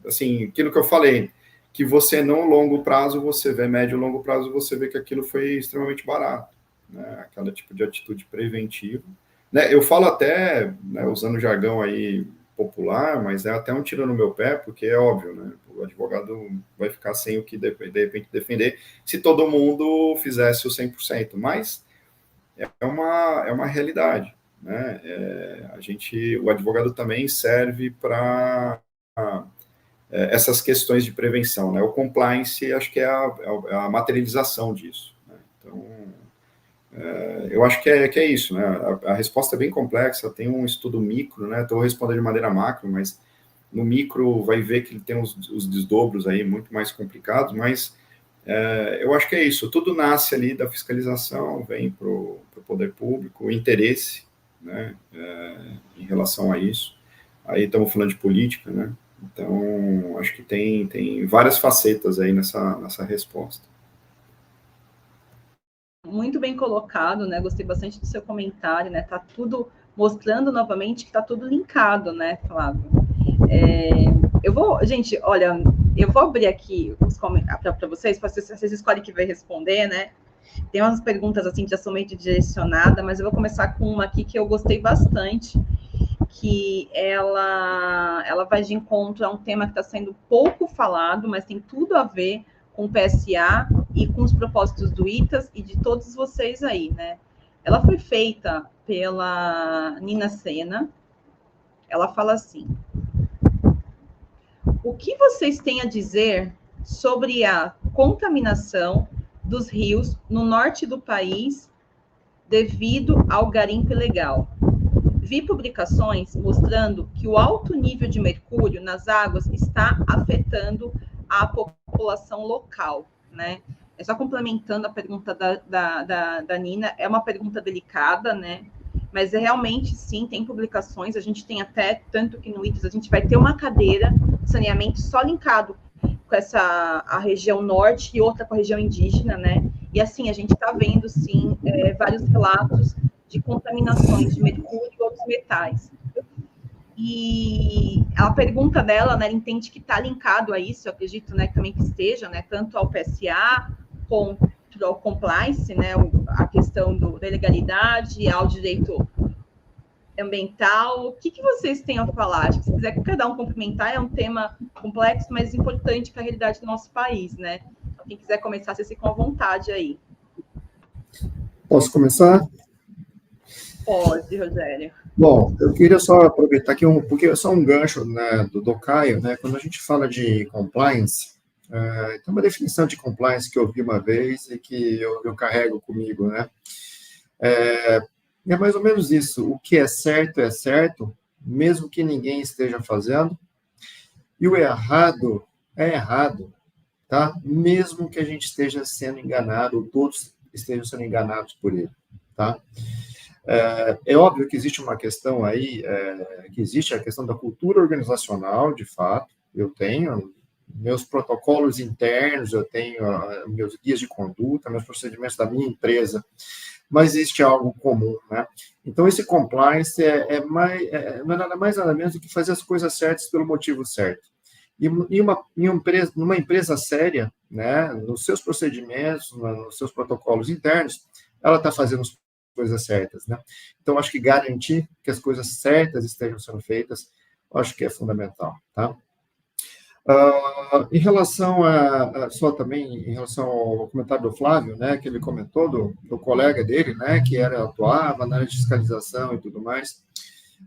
assim, aquilo que eu falei, que você, no longo prazo, você vê, médio e longo prazo, você vê que aquilo foi extremamente barato, né? Aquele tipo de atitude preventiva. Né? Eu falo até, né, usando jargão aí popular, mas é até um tiro no meu pé, porque é óbvio, né? O advogado vai ficar sem o que, de repente, defender se todo mundo fizesse o 100%, mas é uma realidade, né? O advogado também serve para essas questões de prevenção, né? O compliance, acho que é a materialização disso, né? Então, eu acho que é isso, né? A resposta é bem complexa, tem um estudo micro, né? Estou respondendo de maneira macro, mas no micro vai ver que ele tem os desdobros aí muito mais complicados, mas eu acho que é isso, tudo nasce ali da fiscalização, vem para o poder público, o interesse, né, em relação a isso. Aí estamos falando de política, né? Então, acho que tem várias facetas aí nessa resposta.
Muito bem colocado, né? Gostei bastante do seu comentário, né? Tá tudo mostrando novamente que tá tudo linkado, né, Flávio? Gente, olha, eu vou abrir aqui os comentários para vocês escolhem que vai responder, né? Tem umas perguntas assim que já são meio direcionadas, mas eu vou começar com uma aqui que eu gostei bastante, que ela vai de encontro a um tema que está sendo pouco falado, mas tem tudo a ver com o PSA e com os propósitos do ITAS e de todos vocês aí, né? Ela foi feita pela Nina Sena. Ela fala assim: o que vocês têm a dizer sobre a contaminação dos rios no norte do país devido ao garimpo ilegal? Vi publicações mostrando que o alto nível de mercúrio nas águas está afetando a população local, né? Só complementando a pergunta da Nina, é uma pergunta delicada, né? Mas realmente, sim, tem publicações, a gente tem até, tanto que no ITAS, a gente vai ter uma cadeira de saneamento só linkado com a região norte e outra com a região indígena, né? E assim, a gente está vendo, sim, vários relatos de contaminações de mercúrio e outros metais. E a pergunta dela, né, ela entende que está linkado a isso, eu acredito, né, também que esteja, né, tanto ao PSA, quanto ao compliance, né, a questão da ilegalidade, ao direito ambiental. O que vocês têm a falar? Acho que se quiser cada um complementar, é um tema complexo, mas importante para a realidade do nosso país, né? Então, quem quiser começar, vocês ficam à vontade aí.
Posso começar?
Pode, Rogério.
Bom, eu queria só aproveitar aqui porque é só um gancho, né, do Caio, né? Quando a gente fala de compliance, tem uma definição de compliance que eu vi uma vez e que eu carrego comigo, né? É mais ou menos isso. O que é certo, mesmo que ninguém esteja fazendo, e o errado é errado, tá? Mesmo que a gente esteja sendo enganado, ou todos estejam sendo enganados por ele, tá? É óbvio que existe uma questão aí, que existe a questão da cultura organizacional, de fato. Eu tenho meus protocolos internos, eu tenho meus guias de conduta, meus procedimentos da minha empresa, mas existe algo comum, né? Então, esse compliance não é nada mais nada menos do que fazer as coisas certas pelo motivo certo. E numa empresa séria, né, nos seus procedimentos, nos seus protocolos internos, ela está fazendo as coisas certas, né? Então, acho que garantir que as coisas certas estejam sendo feitas, acho que é fundamental, tá? Em relação em relação ao comentário do Flávio, né, que ele comentou do colega dele, né, que atuava na área de fiscalização e tudo mais,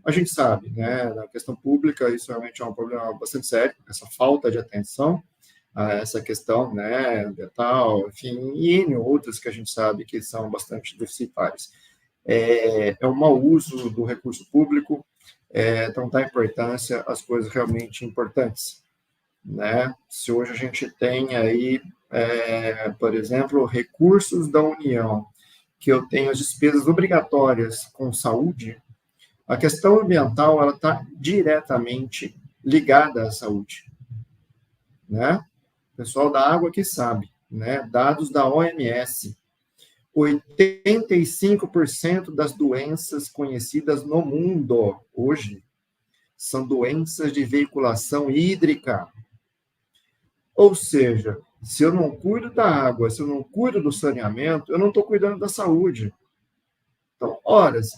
a gente sabe, né, na questão pública, isso realmente é um problema bastante sério, essa falta de atenção a essa questão, né, ambiental, enfim, e outras que a gente sabe que são bastante deficitárias. É um mau uso do recurso público, então dá importância às coisas realmente importantes, né? Se hoje a gente tem aí, por exemplo, recursos da União, que eu tenho as despesas obrigatórias com saúde, a questão ambiental ela está diretamente ligada à saúde, né? O pessoal da água que sabe, né? Dados da OMS, 85% das doenças conhecidas no mundo hoje são doenças de veiculação hídrica. Ou seja, se eu não cuido da água, se eu não cuido do saneamento, eu não estou cuidando da saúde. Então,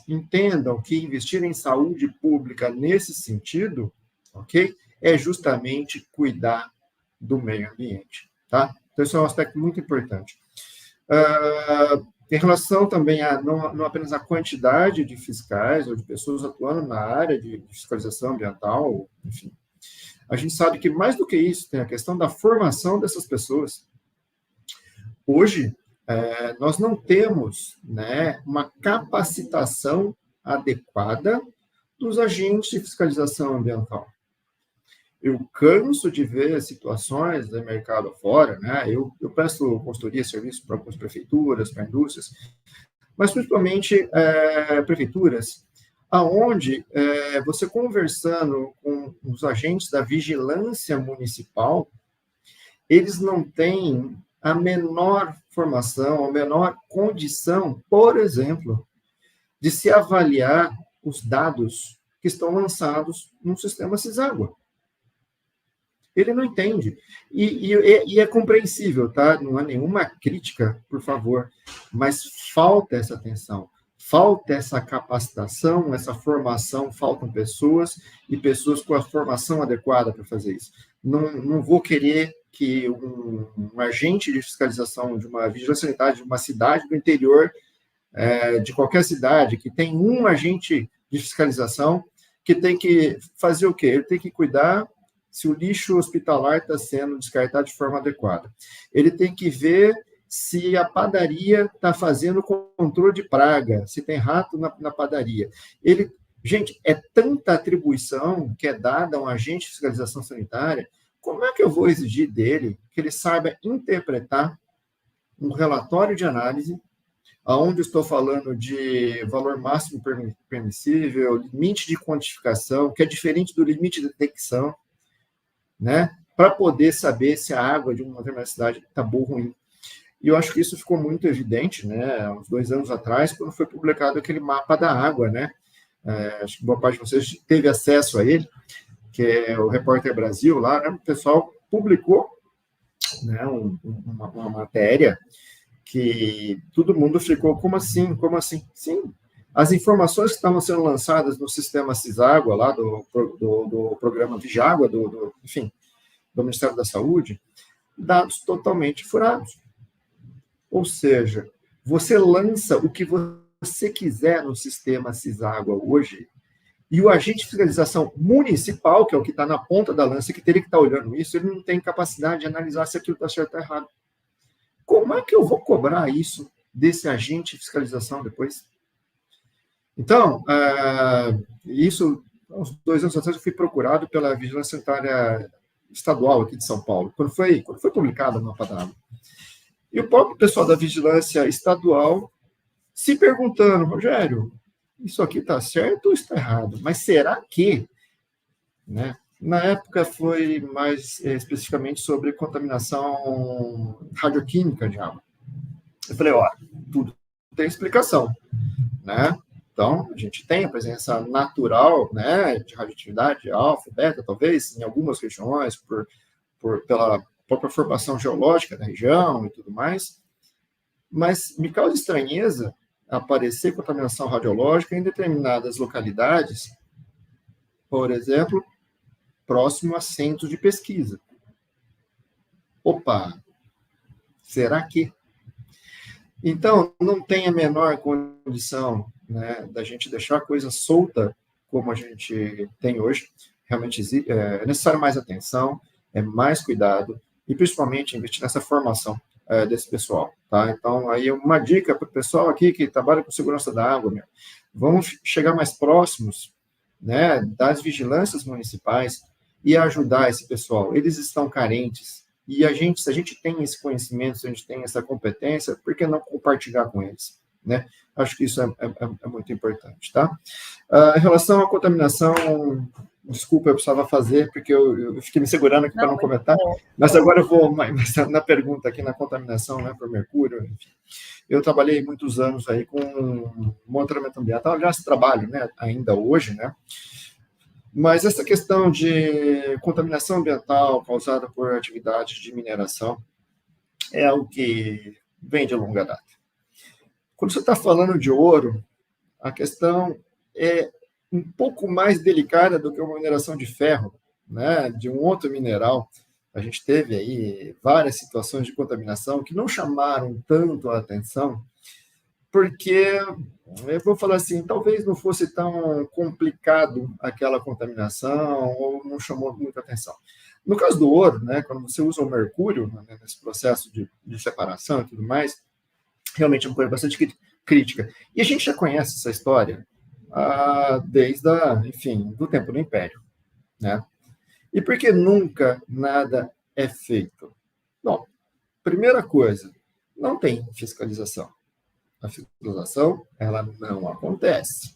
entendam que investir em saúde pública nesse sentido, ok? É justamente cuidar do meio ambiente, tá? Então, isso é um aspecto muito importante. Em relação também não apenas à quantidade de fiscais ou de pessoas atuando na área de fiscalização ambiental, enfim, a gente sabe que, mais do que isso, tem a questão da formação dessas pessoas. Hoje, nós não temos, né, uma capacitação adequada dos agentes de fiscalização ambiental. Eu canso de ver situações do mercado fora, né? Eu presto consultoria, serviço para algumas prefeituras, para indústrias, mas principalmente prefeituras, aonde você conversando com os agentes da vigilância municipal, eles não têm a menor formação, a menor condição, por exemplo, de se avaliar os dados que estão lançados no sistema Ciságua. Ele não entende. E é compreensível, tá? Não há nenhuma crítica, por favor, mas falta essa atenção. Falta essa capacitação, essa formação, faltam pessoas e pessoas com a formação adequada para fazer isso. Não vou querer que um agente de fiscalização de uma vigilância sanitária de uma cidade do interior, de qualquer cidade, que tem um agente de fiscalização, que tem que fazer o quê? Ele tem que cuidar se o lixo hospitalar está sendo descartado de forma adequada. Ele tem que ver se a padaria está fazendo controle de praga, se tem rato na padaria. Gente, é tanta atribuição que é dada a um agente de fiscalização sanitária, como é que eu vou exigir dele que ele saiba interpretar um relatório de análise, onde estou falando de valor máximo permissível, limite de quantificação, que é diferente do limite de detecção, né? Para poder saber se a água de uma determinada cidade está boa ou ruim. E eu acho que isso ficou muito evidente, né, uns 2 anos atrás, quando foi publicado aquele mapa da água, né? Acho que boa parte de vocês teve acesso a ele, que é o Repórter Brasil lá, né? O pessoal publicou, né, uma matéria que todo mundo ficou, como assim? Sim, as informações que estavam sendo lançadas no sistema Ciságua, lá do programa Vigágua, enfim, do Ministério da Saúde, dados totalmente furados. Ou seja, você lança o que você quiser no sistema Ciságua hoje, e o agente de fiscalização municipal, que é o que está na ponta da lança, que teria que estar olhando isso, ele não tem capacidade de analisar se aquilo está certo ou errado. Como é que eu vou cobrar isso desse agente de fiscalização depois? Então, isso, uns 2 anos atrás, eu fui procurado pela Vigilância Sanitária Estadual aqui de São Paulo, quando foi publicado o mapa d'água. E o próprio pessoal da Vigilância Estadual se perguntando, Rogério, isso aqui está certo ou está errado? Mas será que? Né? Na época foi mais especificamente sobre contaminação radioquímica de água. Eu falei, ó, tudo tem explicação, né? Então, a gente tem a presença natural, né, de radioatividade alfa, beta, talvez, em algumas regiões, pela própria formação geológica da região e tudo mais, mas me causa estranheza aparecer contaminação radiológica em determinadas localidades, por exemplo, próximo a centros de pesquisa. Opa, será que? Então, não tem a menor condição, né, da gente deixar a coisa solta como a gente tem hoje. Realmente é necessário mais atenção, mais cuidado, e principalmente investir nessa formação desse pessoal, tá? Então, aí uma dica para o pessoal aqui que trabalha com segurança da água, vamos chegar mais próximos, né, das vigilâncias municipais e ajudar esse pessoal. Eles estão carentes, e se a gente tem esse conhecimento, se a gente tem essa competência, por que não compartilhar com eles, né? Acho que isso é muito importante, tá? Em relação à contaminação, desculpa, eu precisava fazer, porque eu fiquei me segurando aqui para não comentar, mas agora eu vou na pergunta aqui, na contaminação, né, por mercúrio, enfim. Eu trabalhei muitos anos aí com monitoramento ambiental, aliás, trabalho, né, ainda hoje, né, mas essa questão de contaminação ambiental causada por atividades de mineração é algo que vem de longa data. Quando você está falando de ouro, a questão é um pouco mais delicada do que uma mineração de ferro, né, de um outro mineral. A gente teve aí várias situações de contaminação que não chamaram tanto a atenção, porque, eu vou falar assim, talvez não fosse tão complicado aquela contaminação, ou não chamou muita atenção. No caso do ouro, né, quando você usa o mercúrio, né, nesse processo de separação e tudo mais, realmente é uma coisa bastante crítica. E a gente já conhece essa história desde, enfim, do tempo do Império, né? E por que nunca nada é feito? Bom, primeira coisa, não tem fiscalização. A fiscalização, ela não acontece.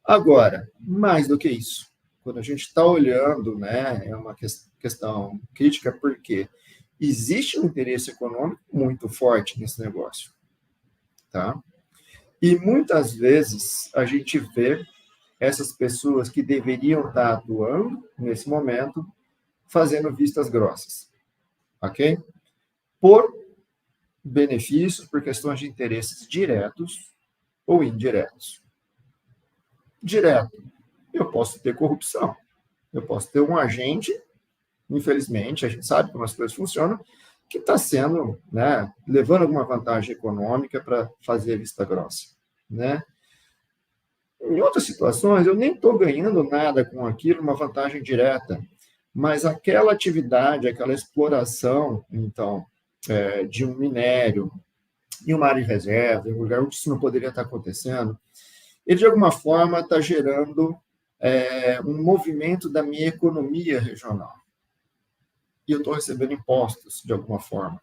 Agora, mais do que isso, quando a gente está olhando, né, é uma questão crítica, porque existe um interesse econômico muito forte nesse negócio, tá? E muitas vezes a gente vê essas pessoas que deveriam estar atuando nesse momento fazendo vistas grossas, ok? Por benefícios, por questões de interesses diretos ou indiretos. Direto, eu posso ter corrupção, eu posso ter um agente, infelizmente, a gente sabe como as coisas funcionam, que está sendo, né, levando alguma vantagem econômica para fazer vista grossa, né? Em outras situações, eu nem estou ganhando nada com aquilo, uma vantagem direta, mas aquela atividade, aquela exploração, então, de um minério em uma área de reserva, em um lugar onde isso não poderia estar acontecendo, ele, de alguma forma, está gerando um movimento da minha economia regional. E eu estou recebendo impostos, de alguma forma.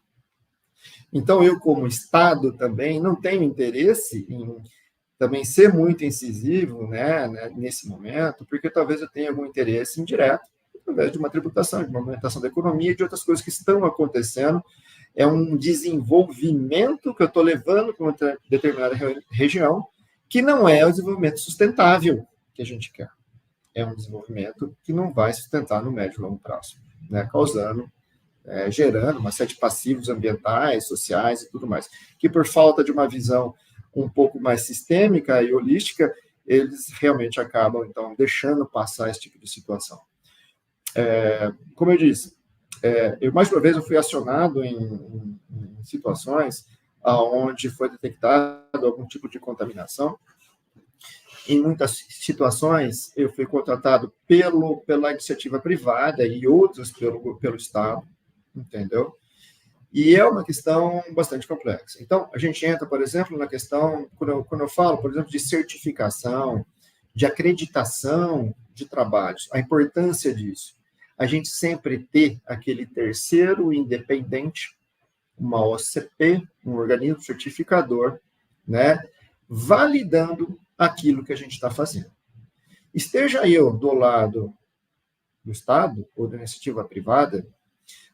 Então, eu, como Estado, também não tenho interesse em também ser muito incisivo, né, nesse momento, porque talvez eu tenha algum interesse indireto, através de uma tributação, de uma movimentação da economia e de outras coisas que estão acontecendo. É um desenvolvimento que eu estou levando para uma determinada região, que não é o desenvolvimento sustentável que a gente quer. É um desenvolvimento que não vai sustentar no médio e longo prazo, né, gerando uma série de passivos ambientais, sociais e tudo mais, que por falta de uma visão um pouco mais sistêmica e holística, eles realmente acabam, então, deixando passar esse tipo de situação. Como eu disse, mais uma vez eu fui acionado em situações onde foi detectado algum tipo de contaminação. Em muitas situações, eu fui contratado pela iniciativa privada e outras pelo Estado, entendeu? E é uma questão bastante complexa. Então, a gente entra, por exemplo, na questão, quando eu falo, por exemplo, de certificação, de acreditação de trabalhos, a importância disso. A gente sempre ter aquele terceiro independente, uma OCP, um organismo certificador, né, validando aquilo que a gente está fazendo. Esteja eu do lado do Estado ou da iniciativa privada,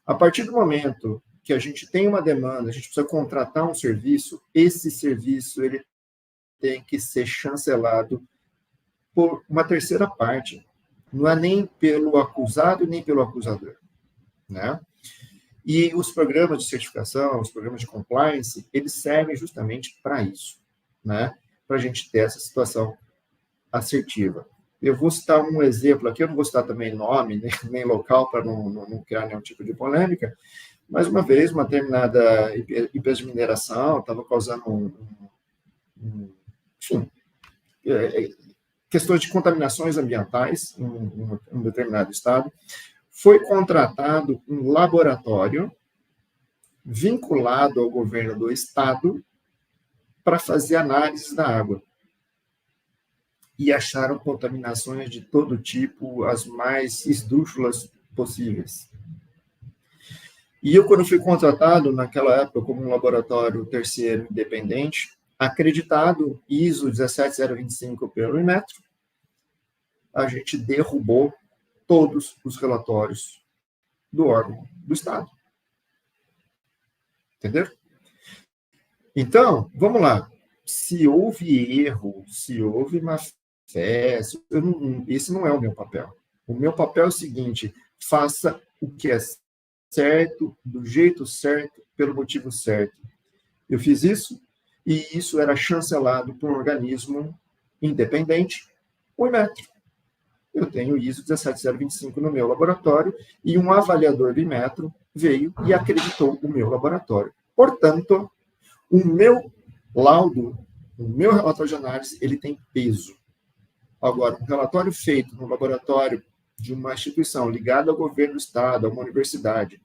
a partir do momento que a gente tem uma demanda, a gente precisa contratar um serviço, esse serviço ele tem que ser chancelado por uma terceira parte. Não é nem pelo acusado, nem pelo acusador, né? E os programas de certificação, os programas de compliance, eles servem justamente para isso, né? Para a gente ter essa situação assertiva. Eu vou citar um exemplo aqui, eu não vou citar também nome, nem local, para não criar nenhum tipo de polêmica, mas uma vez, uma determinada empresa de mineração estava causando enfim, questões de contaminações ambientais em um determinado estado. Foi contratado um laboratório vinculado ao governo do estado para fazer análises da água. E acharam contaminações de todo tipo, as mais esdrúxulas possíveis. E eu, quando fui contratado, naquela época, como um laboratório terceiro independente, acreditado ISO 17025 pelo Inmetro, a gente derrubou todos os relatórios do órgão do Estado. Entenderam? Então, vamos lá. Se houve erro, se houve má fé, esse não é o meu papel. O meu papel é o seguinte: faça o que é certo, do jeito certo, pelo motivo certo. Eu fiz isso, e isso era chancelado por um organismo independente, o Inmetro. Eu tenho ISO 17025 no meu laboratório, e um avaliador do Inmetro veio e acreditou o meu laboratório. Portanto, o meu laudo, o meu relatório de análise, ele tem peso. Agora, um relatório feito no laboratório de uma instituição ligada ao governo do Estado, a uma universidade,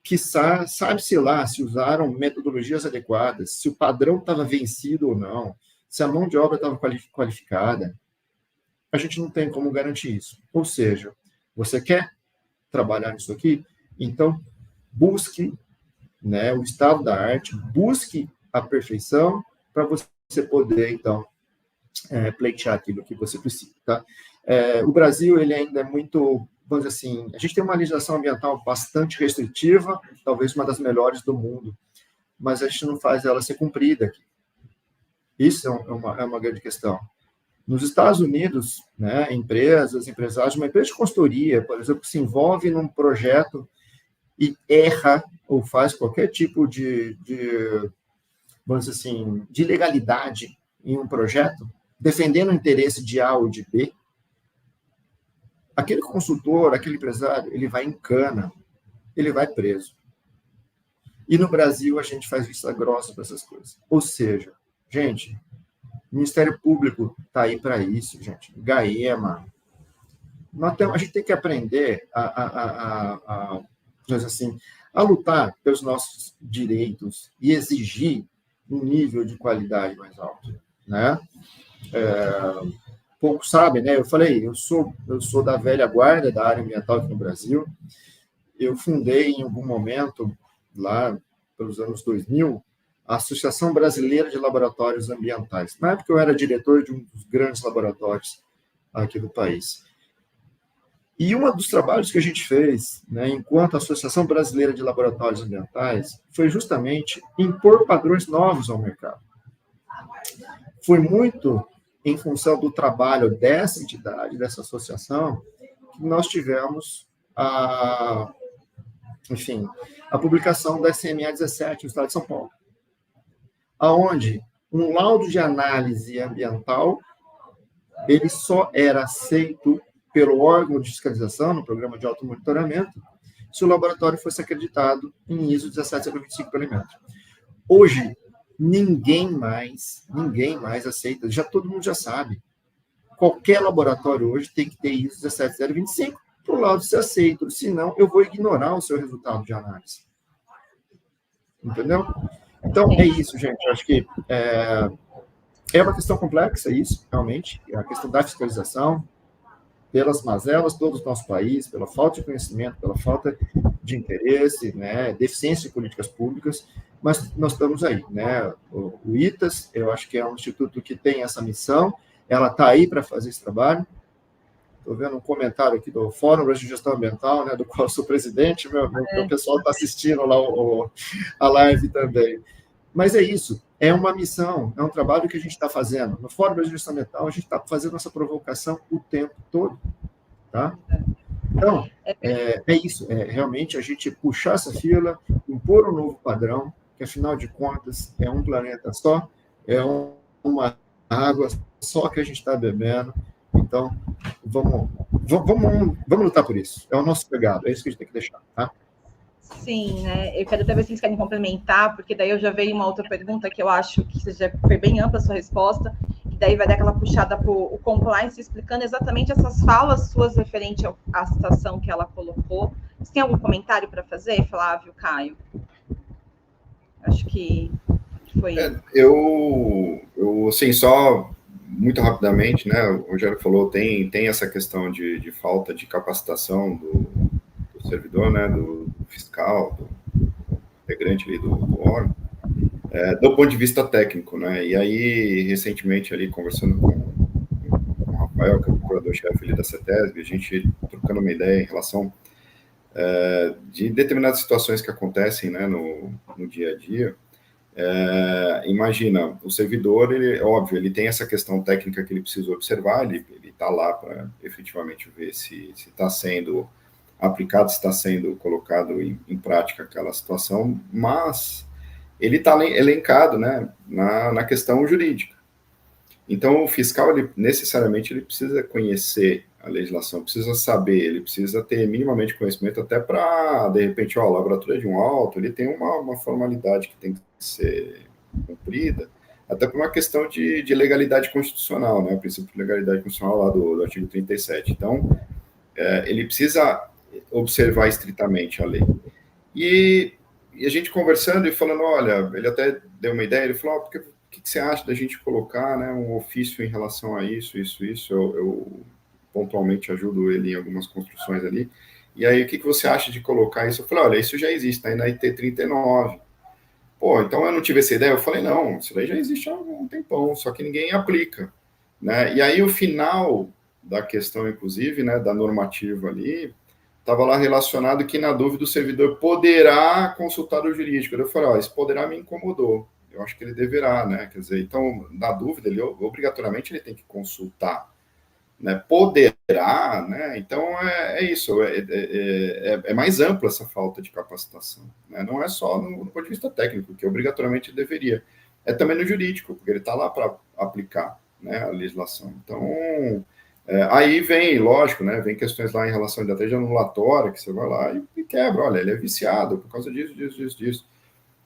que sabe-se lá se usaram metodologias adequadas, se o padrão estava vencido ou não, se a mão de obra estava qualificada, a gente não tem como garantir isso. Ou seja, você quer trabalhar nisso aqui? Então, busque, né, o estado da arte, busque a perfeição para você poder, então, pleitear aquilo que você precisa. Tá? O Brasil, ele ainda é muito, vamos dizer assim, a gente tem uma legislação ambiental bastante restritiva, talvez uma das melhores do mundo, mas a gente não faz ela ser cumprida aqui. Isso é uma grande questão. Nos Estados Unidos, né, empresários, uma empresa de consultoria, por exemplo, se envolve num projeto e erra ou faz qualquer tipo de vamos dizer assim, de ilegalidade em um projeto, defendendo o interesse de A ou de B, aquele consultor, aquele empresário, ele vai em cana, ele vai preso. E no Brasil a gente faz vista grossa para essas coisas. Ou seja, gente, o Ministério Público está aí para isso, gente. GAEMA. A gente tem que aprender a lutar pelos nossos direitos e exigir um nível de qualidade mais alto, né? Poucos sabem, né? Eu falei, eu sou da velha guarda da área ambiental aqui no Brasil. Eu fundei em algum momento, lá pelos anos 2000, a Associação Brasileira de Laboratórios Ambientais. Na época eu era diretor de um dos grandes laboratórios aqui do país. E um dos trabalhos que a gente fez, né, enquanto Associação Brasileira de Laboratórios Ambientais, foi justamente impor padrões novos ao mercado. Foi muito em função do trabalho dessa entidade, dessa associação, que nós tivemos a publicação da SMA 17 no estado de São Paulo, aonde Um laudo de análise ambiental, ele só era aceito pelo órgão de fiscalização, no programa de automonitoramento, se o laboratório fosse acreditado em ISO 17025 por metro. Hoje, ninguém mais aceita, todo mundo já sabe. Qualquer laboratório hoje tem que ter ISO 17025 para o laudo ser aceito, senão eu vou ignorar o seu resultado de análise. Entendeu? Então, é isso, gente. Eu acho que é uma questão complexa isso, realmente, é a questão da fiscalização, pelas mazelas todos do nosso país, pela falta de conhecimento, pela falta de interesse, né, deficiência de políticas públicas, mas nós estamos aí, né? O ITAS, eu acho que é um instituto que tem essa missão, ela está aí para fazer esse trabalho. Estou vendo um comentário aqui do Fórum de Gestão Ambiental, né, do qual eu sou presidente, meu pessoal está assistindo lá a live também. Mas é isso, é uma missão, é um trabalho que a gente está fazendo. No Fórum de Gestão Ambiental, a gente está fazendo essa provocação o tempo todo. Tá? Então, é isso, realmente a gente puxar essa fila, impor um novo padrão, que afinal de contas é um planeta só, é uma água só que a gente está bebendo. Então, vamos lutar por isso. É o nosso legado, é isso que a gente tem que deixar, tá?
Sim, né? Eu quero até ver se vocês querem complementar, porque daí eu já veio uma outra pergunta que eu acho que já foi bem ampla a sua resposta, e daí vai dar aquela puxada para o compliance, explicando exatamente essas falas suas referente à citação que ela colocou. Você tem algum comentário para fazer, Flávio, Caio? Acho que foi...
Eu assim, só muito rapidamente, né, o Rogério falou, tem essa questão de falta de capacitação do servidor, né, do fiscal, do integrante ali do órgão, do ponto de vista técnico, né, e aí, recentemente, ali, conversando com o Rafael, que é o procurador-chefe ali da CETESB, a gente trocando uma ideia em relação de determinadas situações que acontecem, né, no dia a dia. Imagina, o servidor, óbvio, ele tem essa questão técnica que ele precisa observar, ele está lá para efetivamente ver se está sendo aplicado, se está sendo colocado em prática aquela situação, mas ele está elencado, né, na questão jurídica. Então, o fiscal, necessariamente, ele precisa conhecer a legislação, precisa saber, ele precisa ter minimamente conhecimento até para, de repente, a laboratória de um auto, ele tem uma formalidade que tem que ser cumprida, até por uma questão de legalidade constitucional, né, o princípio de legalidade constitucional lá do artigo 37. Então, ele precisa observar estritamente a lei. E a gente conversando e falando, olha, ele até deu uma ideia, ele falou, o que você acha da gente colocar, né, um ofício em relação a isso, eu pontualmente ajudo ele em algumas construções ali, e aí o que você acha de colocar isso? Eu falei, olha, isso já existe, tá aí na IT 39. Pô, então eu não tive essa ideia, eu falei, não, isso daí já existe há um tempão, só que ninguém aplica, né, e aí o final da questão, inclusive, né, da normativa ali, estava lá relacionado que, na dúvida, o servidor poderá consultar o jurídico. Eu falei, esse poderá me incomodou. Eu acho que ele deverá, né? Quer dizer, então, na dúvida, ele obrigatoriamente ele tem que consultar, né? Poderá, né? Então, é isso. É mais ampla essa falta de capacitação, né? Não é só no ponto de vista técnico, que obrigatoriamente deveria. É também no jurídico, porque ele está lá para aplicar, né, a legislação. Então... aí vem, lógico, né, vem questões lá em relação à estratégia anulatória, que você vai lá e quebra, olha, ele é viciado por causa disso,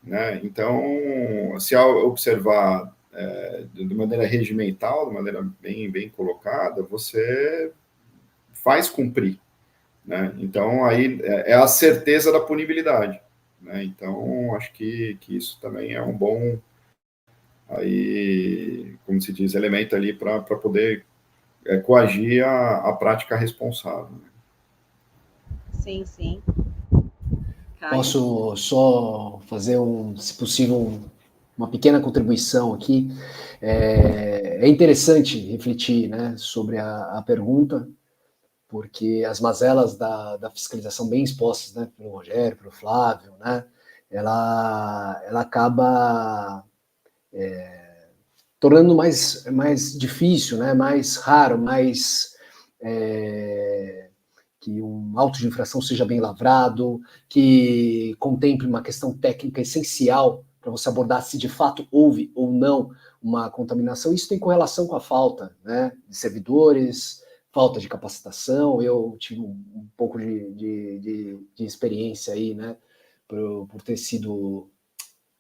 né, então, se ao observar de maneira regimental, de maneira bem colocada, você faz cumprir, né, então aí é a certeza da punibilidade, né, então acho que isso também é um bom, aí, como se diz, elemento ali para poder coagir a prática responsável.
Sim. Caio.
Posso só fazer, se possível, uma pequena contribuição aqui? É interessante refletir, né, sobre a pergunta, porque as mazelas da fiscalização bem expostas, né, pelo Rogério, pelo Flávio, né, ela acaba tornando mais difícil, né, mais raro, que um auto de infração seja bem lavrado, que contemple uma questão técnica essencial para você abordar se de fato houve ou não uma contaminação. Isso tem correlação com a falta, né, de servidores, falta de capacitação. Eu tive um pouco de experiência aí, né, por ter sido,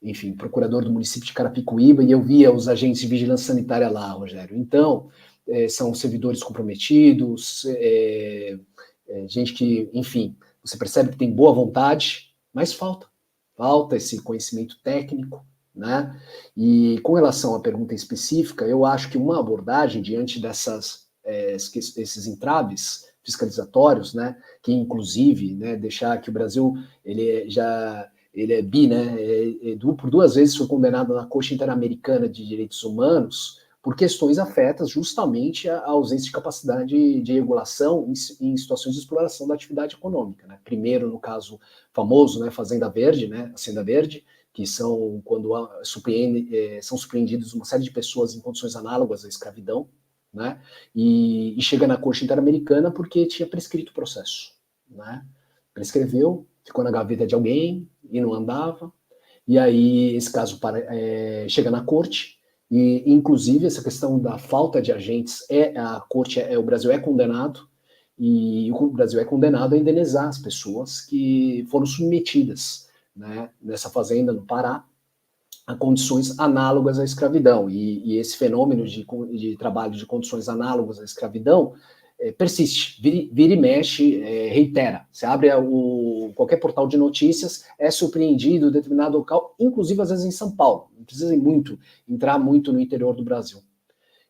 enfim, procurador do município de Carapicuíba, e eu via os agentes de vigilância sanitária lá, Rogério. Então, são servidores comprometidos, gente que, enfim, você percebe que tem boa vontade, mas falta esse conhecimento técnico, né? E com relação à pergunta específica, eu acho que uma abordagem diante esses entraves fiscalizatórios, né, que inclusive, né, deixar que o Brasil, ele é bi, né, por 2 vezes foi condenado na Corte Interamericana de Direitos Humanos por questões afetas justamente à ausência de capacidade de regulação em situações de exploração da atividade econômica, né? Primeiro, no caso famoso, né, Fazenda Verde, né, a Senda Verde, que são quando são surpreendidos uma série de pessoas em condições análogas à escravidão, né? E chega na Corte Interamericana porque tinha prescrito o processo, né? Prescreveu, ficou na gaveta de alguém e não andava. E aí esse caso chega na Corte. E, inclusive, essa questão da falta de agentes, o Brasil é condenado, e o Brasil é condenado a indenizar as pessoas que foram submetidas, né, nessa fazenda no Pará, a condições análogas à escravidão. E esse fenômeno de trabalho de condições análogas à escravidão persiste, vira e mexe, reitera. Você abre qualquer portal de notícias, é surpreendido determinado local, inclusive às vezes em São Paulo. Não precisa entrar muito no interior do Brasil.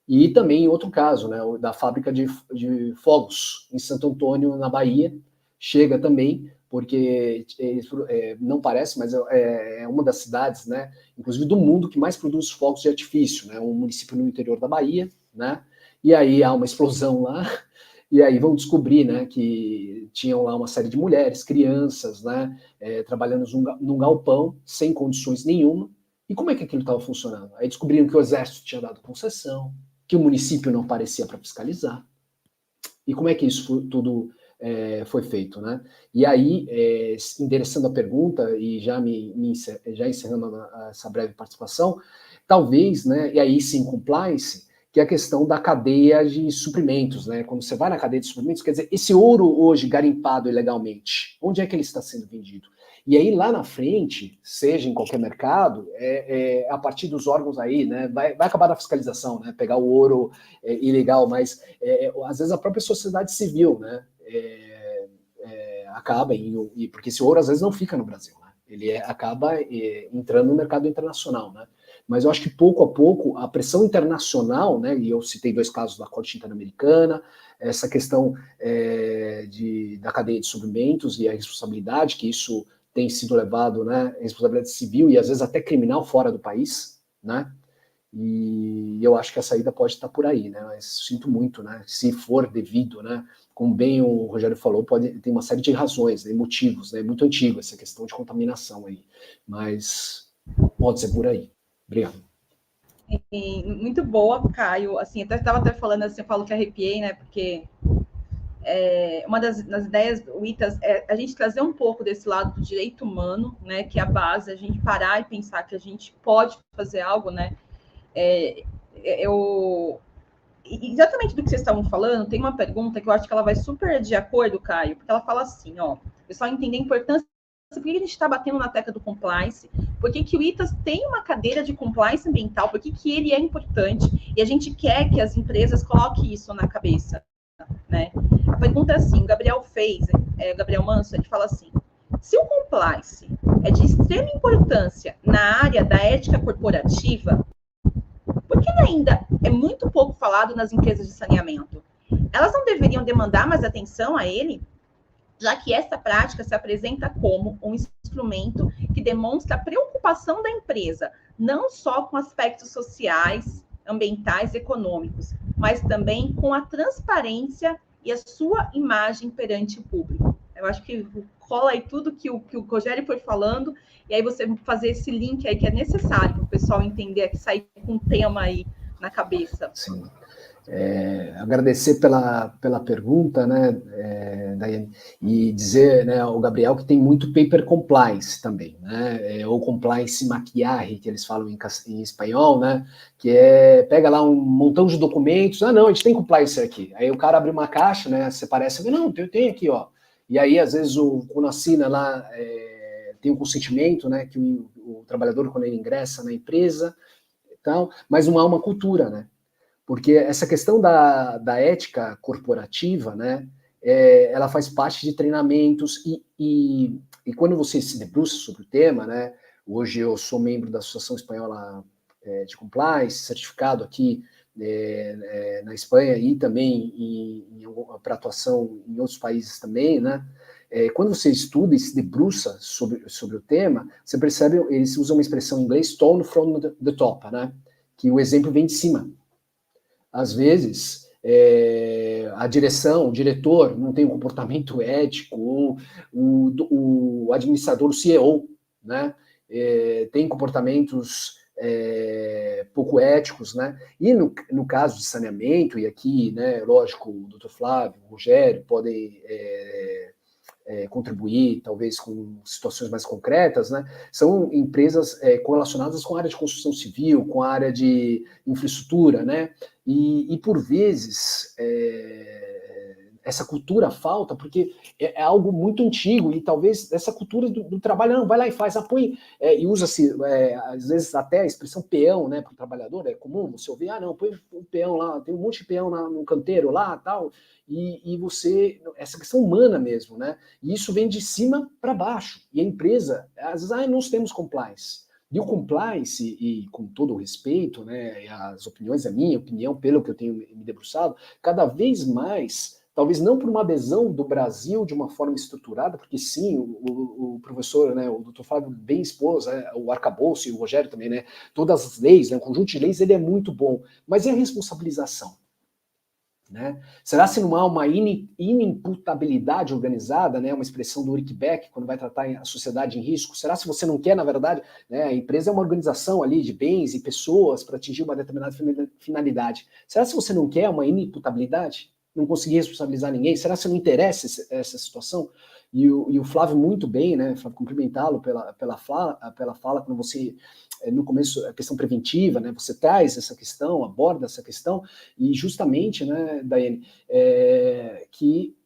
E também em outro caso, né, da fábrica de fogos em Santo Antônio, na Bahia, chega também, porque não parece, mas é uma das cidades, né, inclusive do mundo, que mais produz fogos de artifício, né, um município no interior da Bahia, né, e aí há uma explosão lá, e aí vão descobrir, né, que tinham lá uma série de mulheres, crianças, né, trabalhando num galpão, sem condições nenhuma. E como é que aquilo estava funcionando? Aí descobriram que o Exército tinha dado concessão, que o município não aparecia para fiscalizar. E como é que isso tudo foi feito, né? E aí, endereçando a pergunta, e já encerrando essa breve participação, talvez, né, e aí sim, compliance, que é a questão da cadeia de suprimentos, né? Quando você vai na cadeia de suprimentos, quer dizer, esse ouro hoje garimpado ilegalmente, onde é que ele está sendo vendido? E aí lá na frente, seja em qualquer mercado, a partir dos órgãos aí, né? Vai acabar na fiscalização, né? Pegar o ouro ilegal, mas às vezes a própria sociedade civil, né? Acaba, porque esse ouro às vezes não fica no Brasil, né? Ele acaba entrando no mercado internacional, né? Mas eu acho que pouco a pouco a pressão internacional, né, e eu citei 2 casos da Corte Interamericana, essa questão da cadeia de suprimentos e a responsabilidade, que isso tem sido levado, né, responsabilidade civil e às vezes até criminal fora do país, né, e eu acho que a saída pode estar por aí, né, mas sinto muito, né, se for devido, né, como bem o Rogério falou, tem uma série de razões, né, motivos, né, muito antigo essa questão de contaminação aí, mas pode ser por aí. Obrigado.
Muito boa, Caio. Assim, estava até falando assim, eu falo que arrepiei, né? Porque uma das ideias do ITAS é a gente trazer um pouco desse lado do direito humano, né? Que é a base, a gente parar e pensar que a gente pode fazer algo, né? Exatamente do que vocês estavam falando, tem uma pergunta que eu acho que ela vai super de acordo, Caio, porque ela fala assim, ó, o pessoal entender a importância. Por que a gente está batendo na tecla do compliance? Por que o ITAS tem uma cadeira de compliance ambiental? Por que ele é importante? E a gente quer que as empresas coloquem isso na cabeça, né? A pergunta é assim, o Gabriel Manso, ele fala assim, se o compliance é de extrema importância na área da ética corporativa, por que ainda é muito pouco falado nas empresas de saneamento? Elas não deveriam demandar mais atenção a ele? Já que essa prática se apresenta como um instrumento que demonstra a preocupação da empresa, não só com aspectos sociais, ambientais e econômicos, mas também com a transparência e a sua imagem perante o público. Eu acho que cola aí tudo que o Rogério foi falando, e aí você fazer esse link aí que é necessário para o pessoal entender, que sair com um tema aí na cabeça.
Sim. Agradecer pela pergunta, né, Daiane, e dizer, né, ao Gabriel que tem muito paper compliance também, né, ou compliance maquiagem, que eles falam em espanhol, né, que pega lá um montão de documentos, não, a gente tem compliance aqui, aí o cara abre uma caixa, né, você parece, não, eu tenho aqui, ó, e aí às vezes quando assina lá, tem um consentimento, né, que o trabalhador, quando ele ingressa na empresa, tal, mas não há uma cultura, né, porque essa questão da ética corporativa, né, ela faz parte de treinamentos e quando você se debruça sobre o tema, né, hoje eu sou membro da Associação Espanhola de Compliance, certificado aqui na Espanha e também para atuação em outros países também, né, quando você estuda e se debruça sobre o tema, você percebe, eles usam uma expressão em inglês, tone from the top, né, que o exemplo vem de cima. Às vezes, a direção, o diretor não tem um comportamento ético, o administrador, o CEO, né, tem comportamentos pouco éticos, né, e no caso de saneamento, e aqui, né, lógico, o Dr. Flávio, o Rogério podem contribuir, talvez, com situações mais concretas, né? São empresas correlacionadas com a área de construção civil, com a área de infraestrutura, né? E por vezes, essa cultura falta, porque é algo muito antigo, e talvez essa cultura do trabalho, não, vai lá e faz, apoie, e usa-se, às vezes, até a expressão peão, né, para o trabalhador, é comum você ouvir, não, põe um peão lá, tem um monte de peão no canteiro lá, tal, e você, essa questão humana mesmo, né, e isso vem de cima para baixo, e a empresa, às vezes, nós temos compliance. E o compliance, e com todo o respeito, né, as opiniões, a minha opinião, pelo que eu tenho me debruçado, cada vez mais, talvez não por uma adesão do Brasil de uma forma estruturada, porque sim, o professor, né, o Dr. Fábio bem expôs, o arcabouço e o Rogério também, né, todas as leis, né, o conjunto de leis, ele é muito bom, mas e a responsabilização? Né? Será se não há uma inimputabilidade organizada, né, uma expressão do Ulrich Beck, quando vai tratar a sociedade em risco? Será se você não quer, na verdade, né, a empresa é uma organização ali de bens e pessoas para atingir uma determinada finalidade. Será se você não quer uma inimputabilidade? Não conseguir responsabilizar ninguém? Será se não interessa essa situação? E o Flávio muito bem, né, Flávio, cumprimentá-lo pela fala, quando você, no começo, a questão preventiva, né, você traz essa questão, aborda essa questão, e justamente, né, Daiane, que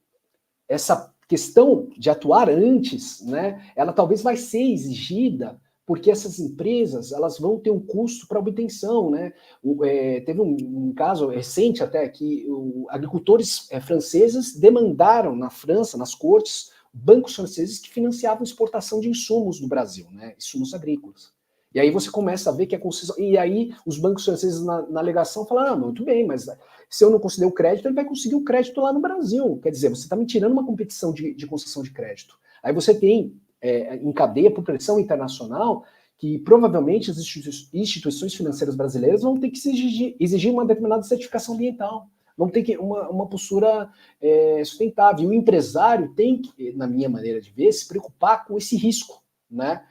essa questão de atuar antes, né, ela talvez vai ser exigida porque essas empresas, elas vão ter um custo para obtenção, né? Teve um caso recente até que agricultores franceses demandaram na França, nas cortes, bancos franceses que financiavam exportação de insumos do Brasil, né? Insumos agrícolas. E aí você começa a ver que a concessão... E aí os bancos franceses na alegação falaram, muito bem, mas se eu não conceder o crédito, ele vai conseguir o crédito lá no Brasil. Quer dizer, você está me tirando uma competição de concessão de crédito. Aí você tem... em cadeia por pressão internacional, que provavelmente as instituições financeiras brasileiras vão ter que exigir uma determinada certificação ambiental, vão ter que uma postura sustentável. E o empresário tem que, na minha maneira de ver, se preocupar com esse risco, né?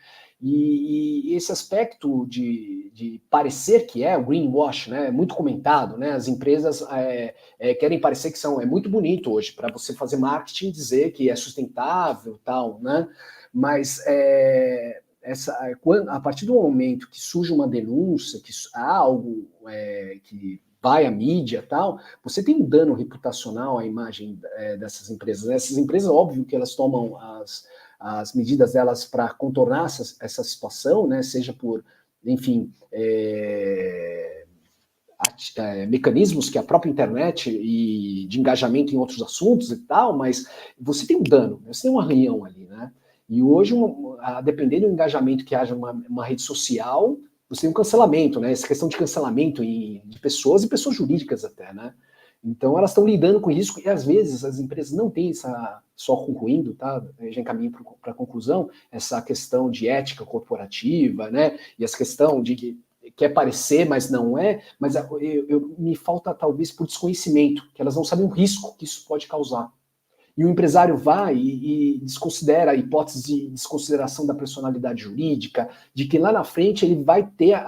E esse aspecto de parecer que o greenwash, né, é muito comentado, né? As empresas querem parecer que é muito bonito hoje para você fazer marketing, dizer que é sustentável, tal, né? Mas a partir do momento que surge uma denúncia, que há algo que vai à mídia, tal, você tem um dano reputacional à imagem dessas empresas. Essas empresas, óbvio que elas tomam as medidas delas para contornar essa situação, né, seja por, enfim, mecanismos que a própria internet e de engajamento em outros assuntos e tal, mas você tem um dano, você tem um arranhão ali, né? E hoje, dependendo do engajamento que haja uma rede social, você tem um cancelamento, né? Essa questão de cancelamento de pessoas e pessoas jurídicas até, né? Então, elas estão lidando com isso, e às vezes as empresas não têm só concluindo, tá? Já encaminho para a conclusão, essa questão de ética corporativa, né? E essa questão de que quer parecer, mas não é, mas me falta talvez por desconhecimento, que elas não sabem o risco que isso pode causar. E o empresário vai e desconsidera a hipótese de desconsideração da personalidade jurídica, de que lá na frente ele vai ter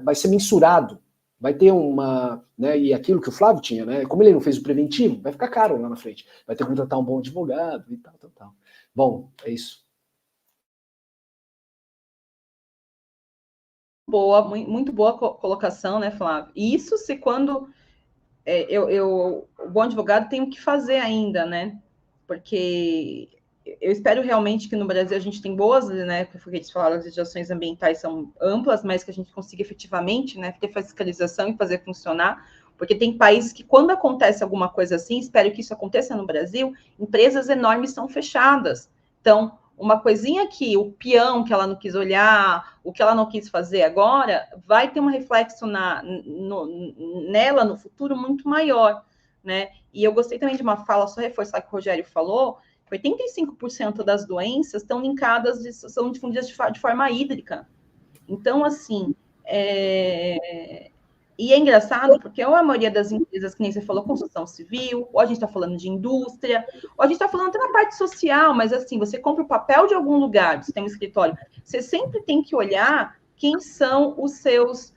vai ser mensurado, vai ter uma, né, e aquilo que o Flávio tinha, né, como ele não fez o preventivo, vai ficar caro lá na frente, vai ter que contratar um bom advogado e tal. Bom, é isso.
Boa, muito boa colocação, né, Flávio? E isso se quando o bom advogado tem o que fazer ainda, né? Porque eu espero realmente que no Brasil a gente tem boas, né? Porque eles falaram, as legislações ambientais são amplas, mas que a gente consiga efetivamente, né, ter fiscalização e fazer funcionar. Porque tem países que, quando acontece alguma coisa assim, espero que isso aconteça no Brasil, empresas enormes são fechadas. Então, uma coisinha que o peão que ela não quis olhar, o que ela não quis fazer agora, vai ter um reflexo nela no futuro muito maior, né? E eu gostei também de uma fala, só reforçar o que o Rogério falou, 85% das doenças estão linkadas, são difundidas de forma hídrica. Então, assim, e é engraçado porque ou a maioria das empresas, que nem você falou, construção civil, ou a gente está falando de indústria, ou a gente está falando até na parte social, mas assim, você compra o papel de algum lugar, você tem um escritório, você sempre tem que olhar quem são os seus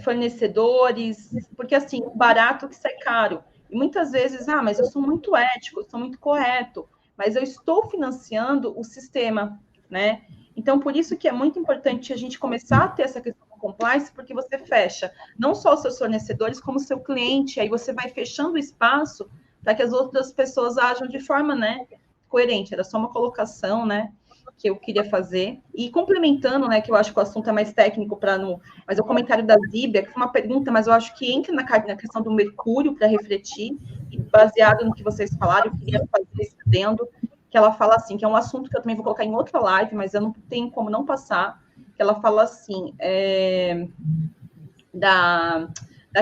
fornecedores, porque assim, o barato que sai caro. E muitas vezes, mas eu sou muito ético, eu sou muito correto, mas eu estou financiando o sistema, né? Então, por isso que é muito importante a gente começar a ter essa questão do compliance, porque você fecha não só os seus fornecedores, como o seu cliente, aí você vai fechando o espaço para que as outras pessoas ajam de forma, né, coerente. Era só uma colocação, né, que eu queria fazer. E complementando, né, que eu acho que o assunto é mais técnico para não... Mas o comentário da Zíbia, que foi uma pergunta, mas eu acho que entra na questão do mercúrio para refletir, e baseado no que vocês falaram, eu queria fazer esse adendo, que ela fala assim, que é um assunto que eu também vou colocar em outra live, mas eu não tenho como não passar, que ela fala assim, da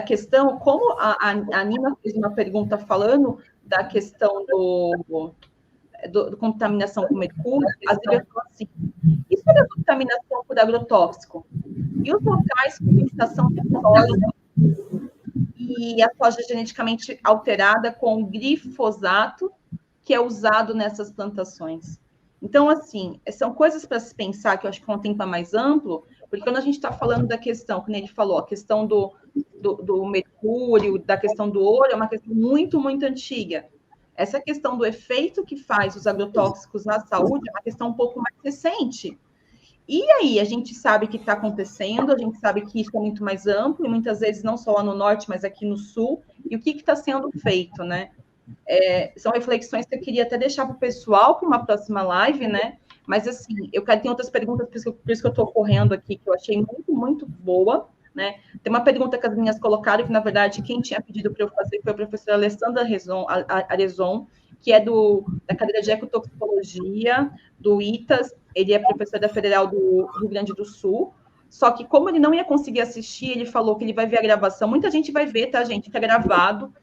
questão, como a Nina fez uma pergunta falando da questão do contaminação com mercúrio, a Zíbia falou assim, e sobre a contaminação por agrotóxico? E os locais com fixação de soja e a soja geneticamente alterada com glifosato, que é usado nessas plantações. Então, assim, são coisas para se pensar, que eu acho que é um tempo mais amplo, porque quando a gente está falando da questão, como ele falou, a questão do mercúrio, da questão do ouro, é uma questão muito, muito antiga. Essa questão do efeito que faz os agrotóxicos na saúde é uma questão um pouco mais recente. E aí, a gente sabe que está acontecendo, a gente sabe que isso é muito mais amplo, e muitas vezes não só lá no norte, mas aqui no sul, e o que está sendo feito, né? São reflexões que eu queria até deixar para o pessoal para uma próxima live, né? Mas, assim, eu quero ter outras perguntas, por isso que eu estou correndo aqui, que eu achei muito, muito boa, né? Tem uma pergunta que as meninas colocaram, que, na verdade, quem tinha pedido para eu fazer foi a professora Alessandra Arezon, que é da cadeira de ecotoxicologia, do ITAS, ele é professor da Federal do Rio Grande do Sul, só que como ele não ia conseguir assistir, ele falou que ele vai ver a gravação, muita gente vai ver, tá, gente? Tá gravado,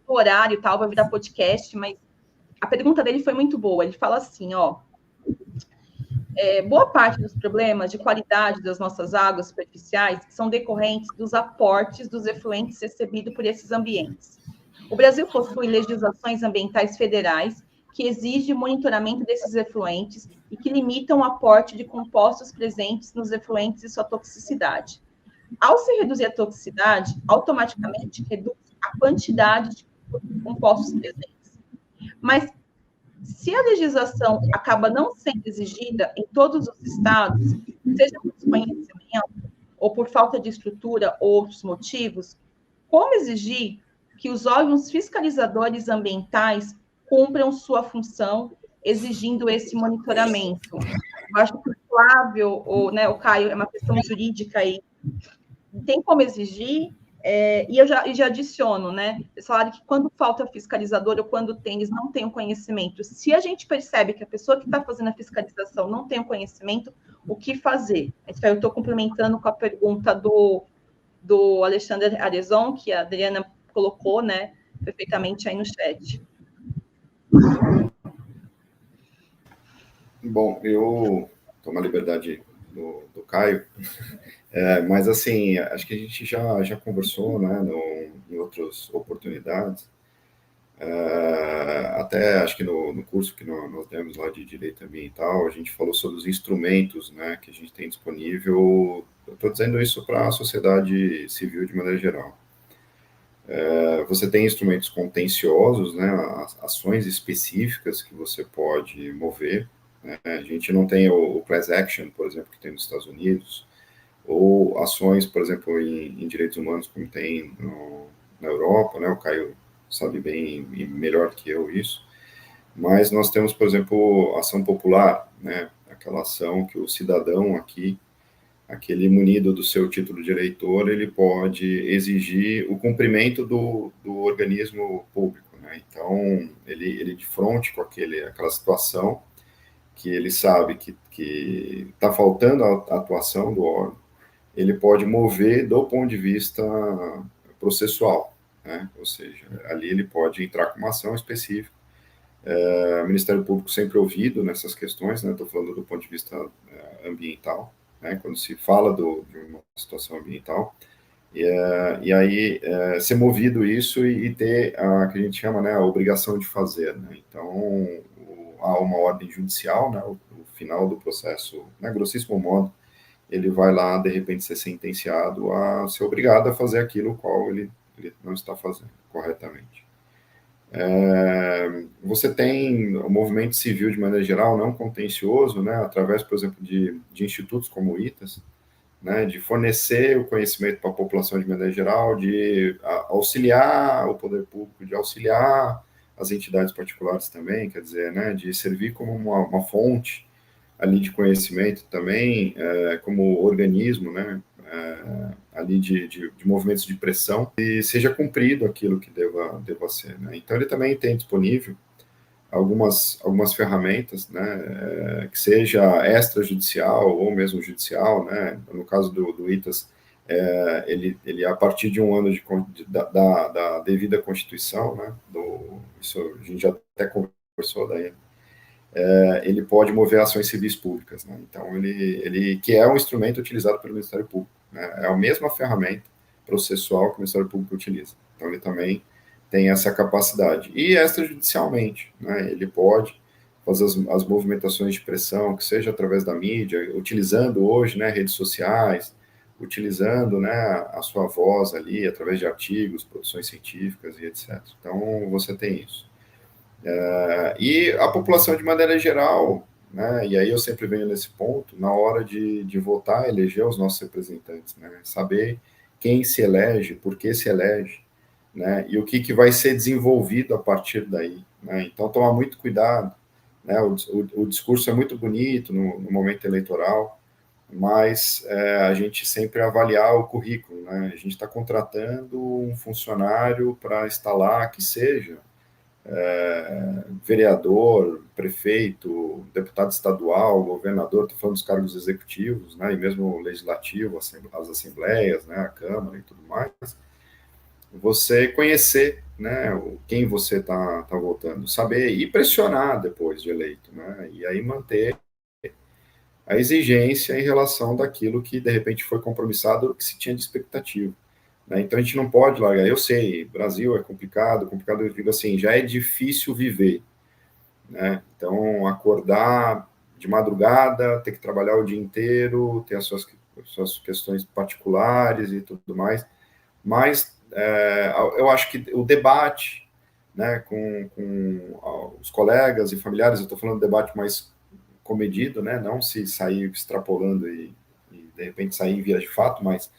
o horário e tal, vai virar podcast, mas a pergunta dele foi muito boa. Ele fala assim, boa parte dos problemas de qualidade das nossas águas superficiais são decorrentes dos aportes dos efluentes recebidos por esses ambientes. O Brasil possui legislações ambientais federais que exigem monitoramento desses efluentes e que limitam o aporte de compostos presentes nos efluentes e sua toxicidade. Ao se reduzir a toxicidade, automaticamente reduz a quantidade de compostos presentes. Mas, se a legislação acaba não sendo exigida em todos os estados, seja por desconhecimento, ou por falta de estrutura, ou outros motivos, como exigir que os órgãos fiscalizadores ambientais cumpram sua função, exigindo esse monitoramento? Eu acho que o Flávio, o Caio, é uma questão jurídica aí. Tem como exigir, e eu já adiciono, né? Eles falaram que quando falta fiscalizador ou quando tem, eles não têm o conhecimento. Se a gente percebe que a pessoa que está fazendo a fiscalização não tem o conhecimento, o que fazer? Eu estou complementando com a pergunta do Alexandre Arezon, que a Adriana colocou, né, perfeitamente aí no chat.
Bom, eu tomo a liberdade do Caio, mas assim, acho que a gente já conversou, né, em outras oportunidades, até acho que no curso que nós demos lá de Direito Ambiental, a gente falou sobre os instrumentos, né, que a gente tem disponível eu estou dizendo isso para a sociedade civil de maneira geral. Você tem instrumentos contenciosos, né, ações específicas que você pode mover, né? A gente não tem o class action, por exemplo, que tem nos Estados Unidos, ou ações, por exemplo, em direitos humanos, como tem na Europa, né? O Caio sabe bem e melhor que eu isso, mas nós temos, por exemplo, ação popular, né? Aquela ação que o cidadão aqui, aquele munido do seu título de eleitor, ele pode exigir o cumprimento do organismo público, né? Então, ele de frente com aquela situação que ele sabe que está faltando a atuação do órgão, ele pode mover do ponto de vista processual, né? Ou seja, ali ele pode entrar com uma ação específica. O Ministério Público sempre ouvido nessas questões, né? Estou falando do ponto de vista ambiental, né? Quando se fala de uma situação ambiental, e aí ser movido isso e ter a que a gente chama, né, a obrigação de fazer, né? Então, há uma ordem judicial, né? O final do processo, né, grossíssimo modo, ele vai lá, de repente, ser sentenciado a ser obrigado a fazer aquilo qual ele não está fazendo corretamente. Você tem o movimento civil, de maneira geral, não contencioso, né, através, por exemplo, de institutos como o ITAS, né, de fornecer o conhecimento para a população de maneira geral, de auxiliar o poder público, de auxiliar as entidades particulares também, quer dizer, né, de servir como uma fonte ali de conhecimento também, como organismo, né, ali de movimentos de pressão, e seja cumprido aquilo que deva ser, né. Então, ele também tem disponível algumas ferramentas, né, que seja extrajudicial ou mesmo judicial, né. No caso do ITAS, ele a partir de um ano da devida constituição, né, isso a gente já até conversou daí, ele pode mover ações civis públicas, né? Então, ele que é um instrumento utilizado pelo Ministério Público, né? É a mesma ferramenta processual que o Ministério Público utiliza. Então, ele também tem essa capacidade. E extrajudicialmente, né? Ele pode fazer as movimentações de pressão, que seja através da mídia, utilizando hoje, né, redes sociais, utilizando, né, a sua voz ali, através de artigos, produções científicas e etc. Então, você tem isso. E a população de maneira geral, né, e aí eu sempre venho nesse ponto, na hora de votar, eleger os nossos representantes, né, saber quem se elege, por que se elege, né, e o que vai ser desenvolvido a partir daí, né. Então, tomar muito cuidado, né, o discurso é muito bonito no momento eleitoral, mas a gente sempre avaliar o currículo, né, a gente está contratando um funcionário para estar lá, que seja vereador, prefeito, deputado estadual, governador, estou falando dos cargos executivos, né, e mesmo legislativo, as assembleias, né, a Câmara e tudo mais, você conhecer, né, quem você está votando, saber e pressionar depois de eleito, né, e aí manter a exigência em relação daquilo que, de repente, foi compromissado, que se tinha de expectativa. Né? Então, a gente não pode largar. Eu sei, Brasil é complicado, eu digo assim, já é difícil viver. Né? Então, acordar de madrugada, ter que trabalhar o dia inteiro, ter as suas questões particulares e tudo mais. Mas eu acho que o debate, né, com os colegas e familiares, eu estou falando de debate mais comedido, né, não se sair extrapolando e de repente sair em via de fato, mas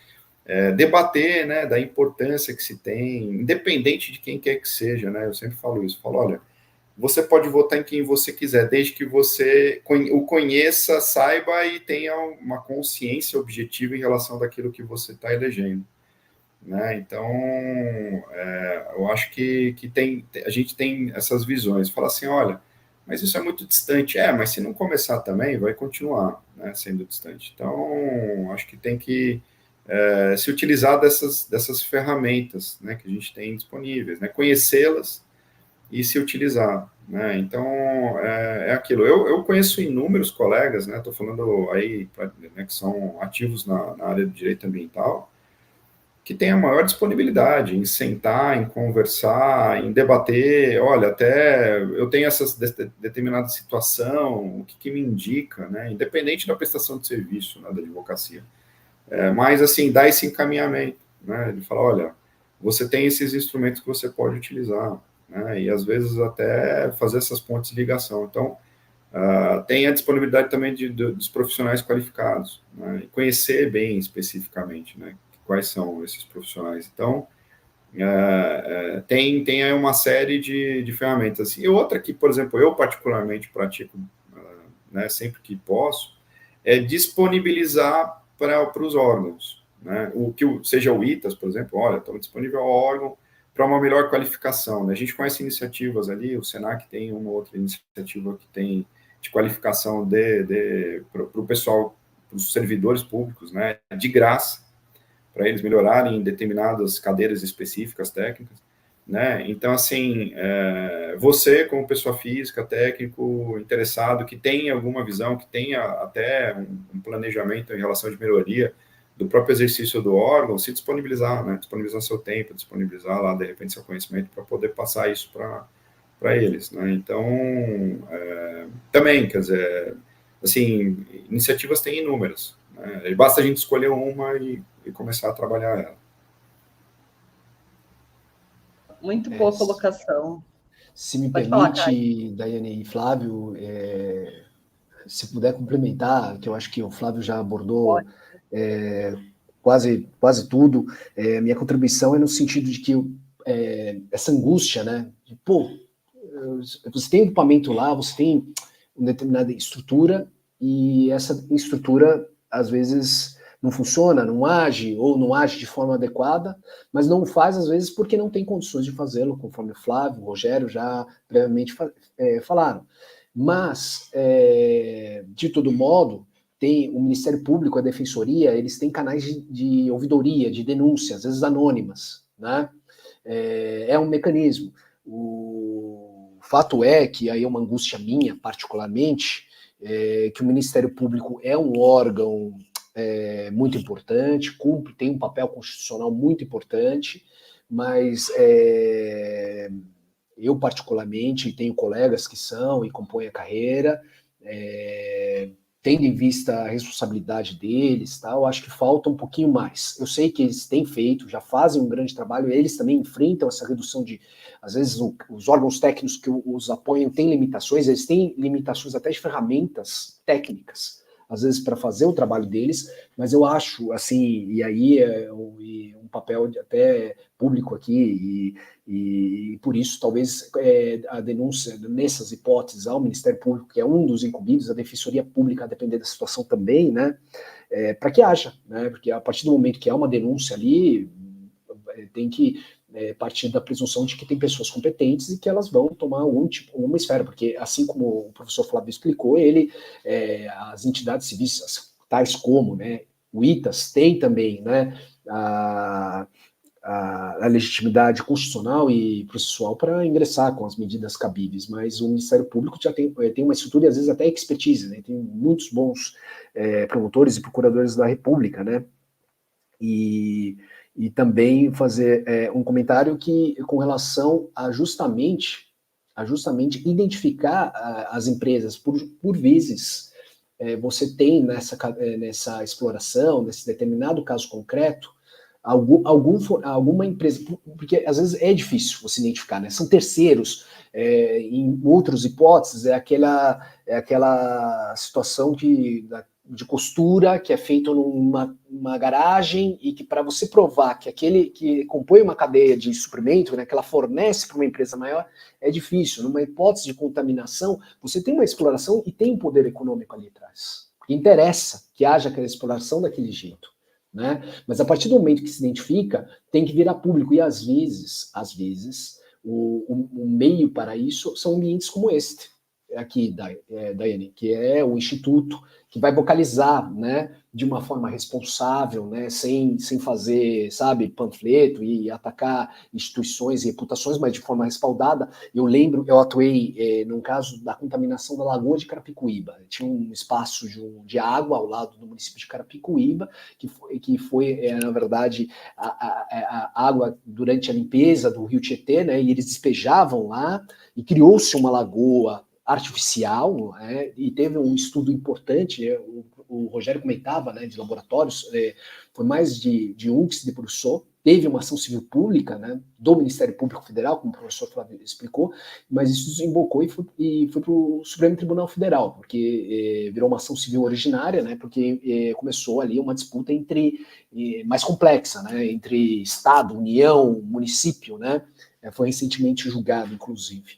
debater, né, da importância que se tem, independente de quem quer que seja, né, eu sempre falo isso, olha, você pode votar em quem você quiser, desde que você o conheça, saiba e tenha uma consciência objetiva em relação daquilo que você está elegendo. Né? Então, eu acho que a gente tem essas visões. Fala assim, olha, mas isso é muito distante. Mas se não começar também, vai continuar, né, sendo distante. Então, acho que tem que se utilizar dessas ferramentas, né, que a gente tem disponíveis, né, conhecê-las e se utilizar. Né? Então, é aquilo. Eu conheço inúmeros colegas, né, estou falando aí, né, que são ativos na área do direito ambiental, que tem a maior disponibilidade em sentar, em conversar, em debater. Olha, até eu tenho essa determinada situação, o que me indica, né? Independente da prestação de serviço, né, da advocacia. Mas, assim, dá esse encaminhamento, né? Ele fala, olha, você tem esses instrumentos que você pode utilizar, né? E, às vezes, até fazer essas pontes de ligação. Então, tem a disponibilidade também dos profissionais qualificados, né? E conhecer bem especificamente, né? Quais são esses profissionais. Então, tem aí uma série de ferramentas. E outra que, por exemplo, eu particularmente pratico, né, sempre que posso, é disponibilizar para os órgãos, né? Seja o ITAS, por exemplo, olha, estamos disponível ao órgão para uma melhor qualificação, né? A gente conhece iniciativas ali, o Senac tem uma outra iniciativa que tem de qualificação para o pessoal, para os servidores públicos, né, de graça, para eles melhorarem em determinadas cadeiras específicas técnicas, né? Então, assim, você como pessoa física, técnico, interessado, que tenha alguma visão, que tenha até um planejamento em relação de melhoria do próprio exercício do órgão, se disponibilizar, né? Disponibilizar seu tempo, disponibilizar lá, de repente, seu conhecimento para poder passar isso para eles, né? Então, também, quer dizer, assim, iniciativas tem inúmeras, né? Basta a gente escolher uma e começar a trabalhar ela.
Muito boa colocação.
Se me permite, Daiane e Flávio, se puder complementar, que eu acho que o Flávio já abordou quase tudo, minha contribuição é no sentido de que essa angústia, né? De, pô, você tem equipamento lá, você tem uma determinada estrutura, e essa estrutura, às vezes, não funciona, não age, ou não age de forma adequada, mas não faz, às vezes, porque não tem condições de fazê-lo, conforme o Flávio, o Rogério já previamente falaram. Mas, de todo modo, tem o Ministério Público, a Defensoria, eles têm canais de ouvidoria, de denúncia, às vezes anônimas, né? É um mecanismo. O fato é que, aí é uma angústia minha, particularmente, que o Ministério Público é um órgão muito importante, tem um papel constitucional muito importante, mas eu particularmente tenho colegas que são e compõem a carreira, tendo em vista a responsabilidade deles, tá? Eu acho que falta um pouquinho mais. Eu sei que eles têm feito, já fazem um grande trabalho, eles também enfrentam essa redução de, às vezes, os órgãos técnicos que os apoiam têm limitações, eles têm limitações até de ferramentas técnicas, às vezes, para fazer o trabalho deles, mas eu acho, assim, e aí um papel até público aqui, e por isso, talvez, a denúncia nessas hipóteses ao Ministério Público, que é um dos incumbidos, a Defensoria Pública, a depender da situação também, né, para que haja, né, porque a partir do momento que há uma denúncia ali, tem que partir da presunção de que tem pessoas competentes e que elas vão tomar alguma esfera, porque assim como o professor Flávio explicou, as entidades civis, tais como, né, o ITAS tem também, né, a legitimidade constitucional e processual para ingressar com as medidas cabíveis, mas o Ministério Público já tem uma estrutura e às vezes até expertise, né, tem muitos bons promotores e procuradores da República, né, e também fazer um comentário que, com relação a justamente identificar as empresas, por vezes, você tem nessa exploração, nesse determinado caso concreto, alguma empresa, porque às vezes é difícil você identificar, né? São terceiros, em outras hipóteses, é aquela situação de costura que é feito numa garagem e que, para você provar que aquele que compõe uma cadeia de suprimento, né, que ela fornece para uma empresa maior, é difícil. Numa hipótese de contaminação, você tem uma exploração e tem um poder econômico ali atrás. Interessa que haja aquela exploração daquele jeito, né? Mas a partir do momento que se identifica, tem que virar público. E às vezes, o meio para isso são ambientes como este, aqui, Daiane, que é o Instituto, que vai vocalizar, né, de uma forma responsável, né, sem fazer, sabe, panfleto e atacar instituições e reputações, mas de forma respaldada. Eu atuei num caso da contaminação da Lagoa de Carapicuíba. Tinha um espaço de água ao lado do município de Carapicuíba, que foi na verdade, a água durante a limpeza do rio Tietê, né, e eles despejavam lá, e criou-se uma lagoa artificial, né, e teve um estudo importante, o Rogério comentava, né, de laboratórios, foi mais de um que se debruçou, teve uma ação civil pública, né, do Ministério Público Federal, como o professor Flávio explicou, mas isso desembocou e foi para o Supremo Tribunal Federal, porque virou uma ação civil originária, né, porque começou ali uma disputa mais complexa, né, entre Estado, União, município, né, foi recentemente julgado, inclusive.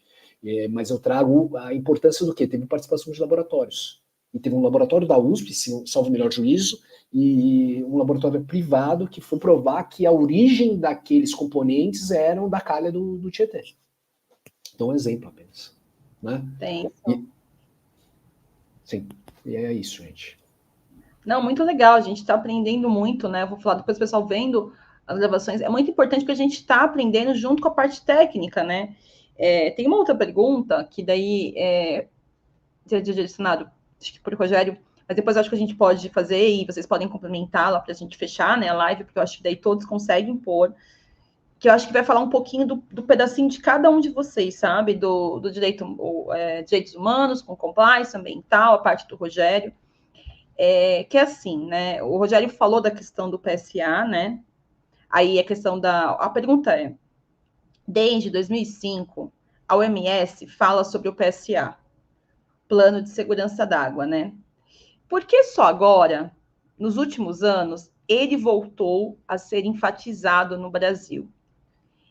Mas eu trago a importância do quê? Teve participação de laboratórios. E teve um laboratório da USP, se salvo o melhor juízo, e um laboratório privado que foi provar que a origem daqueles componentes eram da calha do Tietê. Então, um exemplo apenas. Né?
Tem.
Sim, e é isso, gente.
Não, muito legal, a gente está aprendendo muito, né? Eu vou falar depois, o pessoal vendo as gravações. É muito importante porque a gente está aprendendo junto com a parte técnica, né? Tem uma outra pergunta que daí direcionado, acho que por Rogério, mas depois acho que a gente pode fazer e vocês podem complementá-la para a gente fechar, né, a live, porque eu acho que daí todos conseguem pôr, que eu acho que vai falar um pouquinho do pedacinho de cada um de vocês, sabe, do direitos humanos, com compliance ambiental, a parte do Rogério, que é assim, né, o Rogério falou da questão do PSA, né, aí a questão a pergunta é, desde 2005, a OMS fala sobre o PSA, Plano de Segurança d'Água, né? Por que só agora, nos últimos anos, ele voltou a ser enfatizado no Brasil?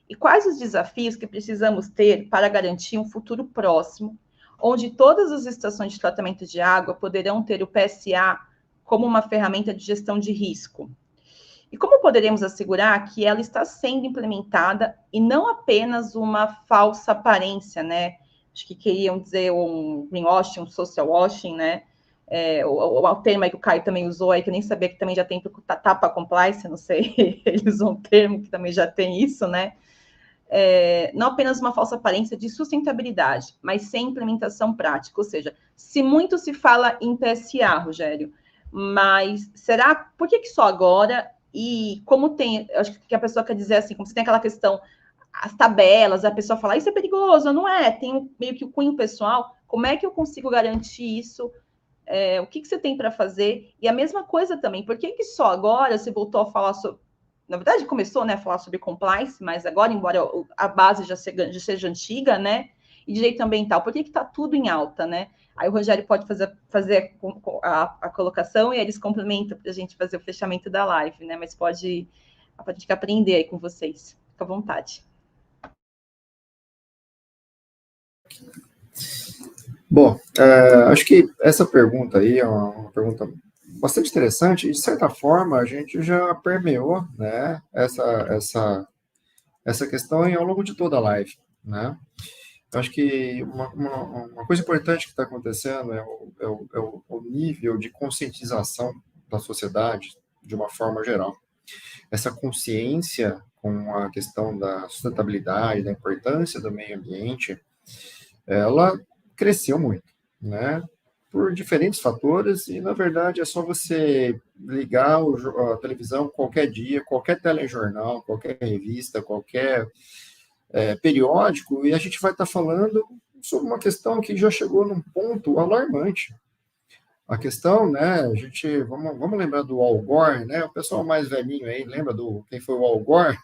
E quais os desafios que precisamos ter para garantir um futuro próximo, onde todas as estações de tratamento de água poderão ter o PSA como uma ferramenta de gestão de risco? E como poderemos assegurar que ela está sendo implementada e não apenas uma falsa aparência, né? Acho que queriam dizer um greenwashing, um social washing, né? O termo aí que o Caio também usou aí, que eu nem sabia que também já tem tapa compliance, não sei, ele usou um termo que também já tem isso, né? Não apenas uma falsa aparência de sustentabilidade, mas sem implementação prática. Ou seja, se muito se fala em PSA, Rogério, mas será, por que só agora? E como tem, acho que a pessoa quer dizer assim, como você tem aquela questão, as tabelas, a pessoa fala, isso é perigoso, não é? Tem meio que o cunho pessoal, como é que eu consigo garantir isso? O que você tem para fazer? E a mesma coisa também, por que só agora você voltou a falar sobre... Na verdade, começou, né, a falar sobre compliance, mas agora, embora a base já seja antiga, né, e direito ambiental, por que está tudo em alta, né? Aí o Rogério pode fazer a colocação e eles complementam para a gente fazer o fechamento da live, né? Mas a gente aprender aí com vocês. Fica à vontade.
Bom, acho que essa pergunta aí é uma pergunta bastante interessante, e de certa forma a gente já permeou, né, essa questão ao longo de toda a live, né? Eu acho que uma coisa importante que está acontecendo é o nível de conscientização da sociedade de uma forma geral. Essa consciência com a questão da sustentabilidade, da importância do meio ambiente, ela cresceu muito, né? Por diferentes fatores, e na verdade é só você ligar a televisão qualquer dia, qualquer telejornal, qualquer revista, qualquer periódico, e a gente vai estar falando sobre uma questão que já chegou num ponto alarmante. A questão, né, a gente, vamos lembrar do Al Gore, né, o pessoal mais velhinho aí, lembra quem foi o Al Gore?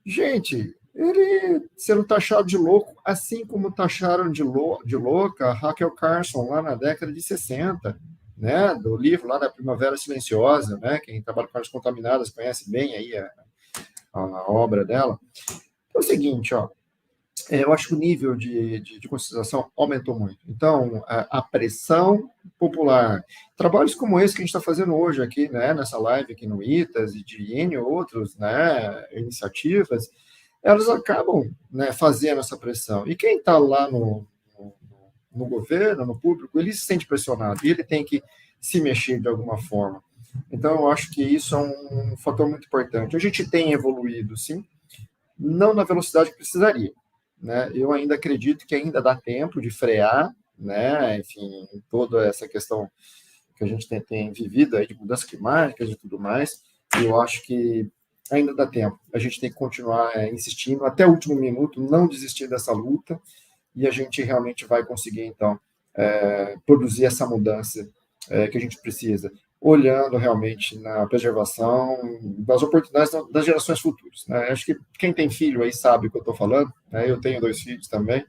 Gente, ele sendo taxado de louco, assim como taxaram de louca a Rachel Carson lá na década de 60, né, do livro lá da Primavera Silenciosa, né, quem trabalha com áreas contaminadas conhece bem aí a obra dela. É o seguinte, ó, eu acho que o nível de conscientização aumentou muito. Então, a pressão popular, trabalhos como esse que a gente está fazendo hoje aqui, né, nessa live aqui no ITAS e de N outros, né, iniciativas, elas acabam, né, fazendo essa pressão. E quem está lá no governo, no público, ele se sente pressionado e ele tem que se mexer de alguma forma. Então, eu acho que isso é um fator muito importante. A gente tem evoluído, sim, não na velocidade que precisaria, né? Eu ainda acredito que ainda dá tempo de frear, né? Enfim, toda essa questão que a gente tem vivido aí de mudanças climáticas e tudo mais, eu acho que ainda dá tempo. A gente tem que continuar insistindo até o último minuto, não desistir dessa luta, e a gente realmente vai conseguir, então, produzir essa mudança que a gente precisa, olhando realmente na preservação das oportunidades das gerações futuras, né? Acho que quem tem filho aí sabe o que eu estou falando, né? Eu tenho 2 filhos também,